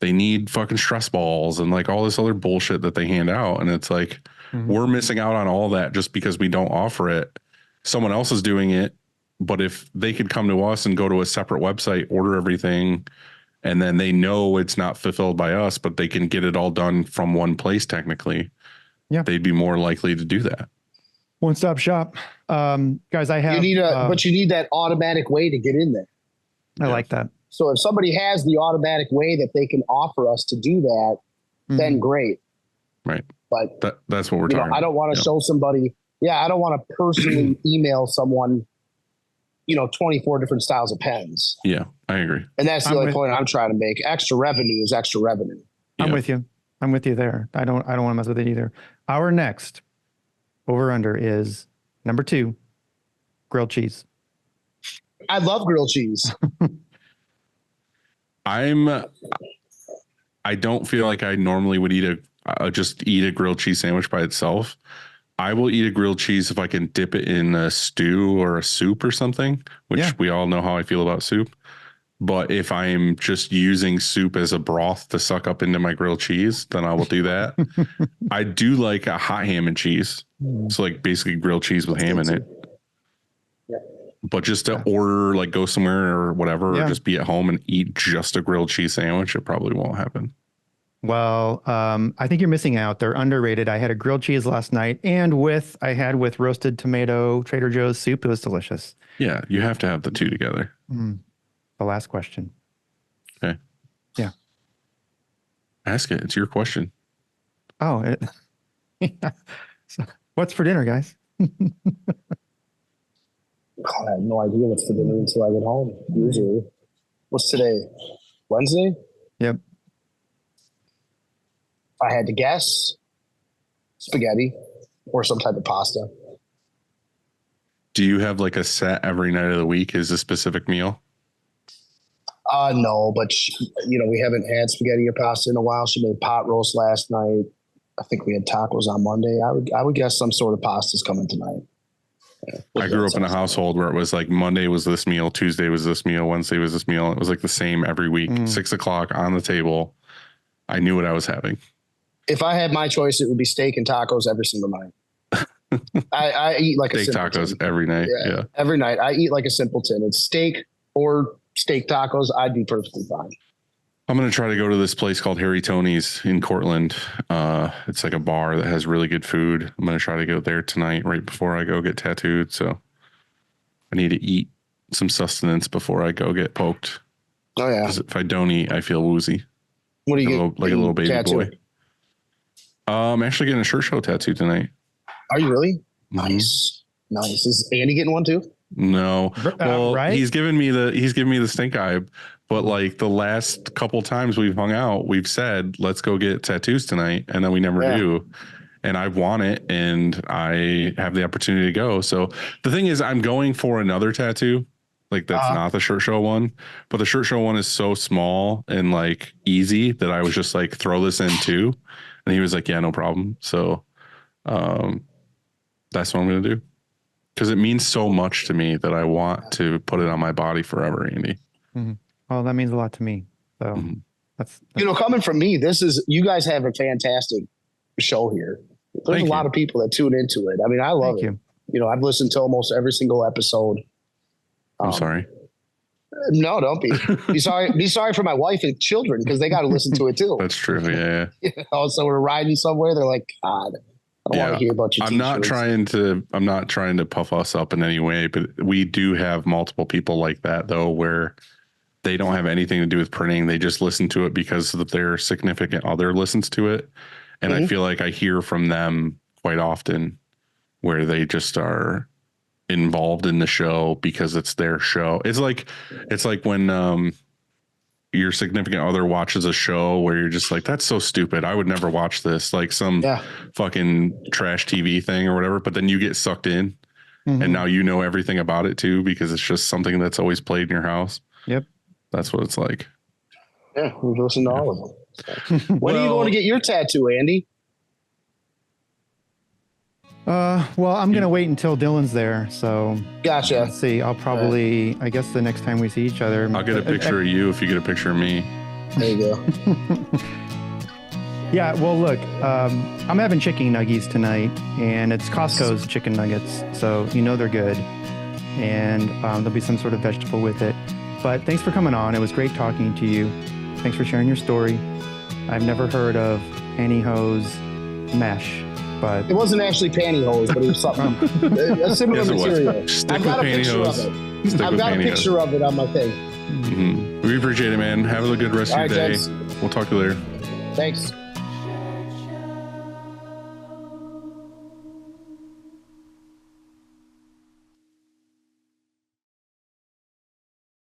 need fucking stress balls and like all this other bullshit that they hand out. And it's like, we're missing out on all that just because we don't offer it. Someone else is doing it. But if they could come to us and go to a separate website, order everything, and then they know it's not fulfilled by us, but they can get it all done from one place, technically, they'd be more likely to do that. One-stop shop. Guys, I have... but you need that automatic way to get in there. I like that. So if somebody has the automatic way that they can offer us to do that, then great. Right. But that's what we're talking about. I don't want to show somebody... Yeah, I don't want to personally email someone 24 different styles of pens. Yeah, I agree. And that's the only point I'm trying to make. Extra revenue is extra revenue. I'm with you. I'm with you there. I don't want to mess with it either. Our next over under is number 2, grilled cheese. I love grilled cheese. I don't feel like I normally would just eat a grilled cheese sandwich by itself. I will eat a grilled cheese if I can dip it in a stew or a soup or something, which we all know how I feel about soup. But if I'm just using soup as a broth to suck up into my grilled cheese, then I will do that. I do like a hot ham and cheese. So like basically grilled cheese with ham in it. Yeah. But just to order, like go somewhere or whatever, or just be at home and eat just a grilled cheese sandwich, it probably won't happen. Well, I think you're missing out. They're underrated. I had a grilled cheese last night, and with roasted tomato Trader Joe's soup. It was delicious. Yeah, you have to have the two together. The last question. Okay. Yeah. Ask it. It's your question. Oh, So, what's for dinner, guys? I have no idea what's for dinner until I get home. Usually, what's today? Wednesday? Yep. If I had to guess, spaghetti or some type of pasta. Do you have like a set every night of the week? Is a specific meal? No, but we haven't had spaghetti or pasta in a while. She made pot roast last night. I think we had tacos on Monday. I would guess some sort of pasta is coming tonight. Yeah, I grew up in a household where it was like Monday was this meal, Tuesday was this meal, Wednesday was this meal. It was like the same every week. 6 o'clock on the table. I knew what I was having. If I had my choice, it would be steak and tacos every single night. I eat like steak a simpleton. tacos every night. Yeah. Every night. I eat like a simpleton. It's steak or steak tacos. I'd be perfectly fine. I'm going to try to go to this place called Harry Tony's in Cortland. It's like a bar that has really good food. I'm going to try to go there tonight right before I go get tattooed. So I need to eat some sustenance before I go get poked. Oh, yeah. If I don't eat, I feel woozy. What do you get? Like a little baby tattoo? boy. I'm actually getting a shirt show tattoo tonight. Are you really? Mm-hmm. Nice. Is Andy getting one too? No. Well, right? he's giving me the stink eye, but like the last couple times we've hung out, we've said, let's go get tattoos tonight. And then we never do. And I want it and I have the opportunity to go. So the thing is, I'm going for another tattoo. Like that's not the shirt show one, but the shirt show one is so small and like easy that I was just like, throw this in too. And he was like, yeah, no problem. So that's what I'm going to do. Because it means so much to me that I want to put it on my body forever, Andy. Mm-hmm. Well, that means a lot to me. So that's coming from me, you guys have a fantastic show here. There's a lot of people that tune into it. I mean, I love it. I've listened to almost every single episode. I'm sorry. No, don't be. Be sorry. Be sorry for my wife and children because they got to listen to it too. That's true. Yeah. So we're riding somewhere. They're like, God, I don't want to hear about your I'm not trying to puff us up in any way, but we do have multiple people like that though, where they don't have anything to do with printing. They just listen to it because their significant other listens to it. And I feel like I hear from them quite often where they just are involved in the show because it's their show. It's like when your significant other watches a show where you're just like, that's so stupid. I would never watch this, like some fucking trash TV thing or whatever. But then you get sucked in and now you know everything about it too, because it's just something that's always played in your house. Yep. That's what it's like. Yeah, we've listened to all of them. When are you going to get your tattoo, Andy? Well, I'm gonna wait until Dylan's there. So gotcha. Let's see. I'll probably, I guess, the next time we see each other, I'll get a picture of you if you get a picture of me. There you go. Yeah. Well, look, I'm having chicken nuggies tonight, and it's Costco's chicken nuggets, so you know they're good, and there'll be some sort of vegetable with it. But thanks for coming on. It was great talking to you. Thanks for sharing your story. I've never heard of pantyhose mesh. But it wasn't actually pantyhose, but it was something a similar material. I've got a picture of it. I've got a picture of it on my thing. We appreciate it, man. Have a good rest of your day. Gents. We'll talk to you later. Thanks.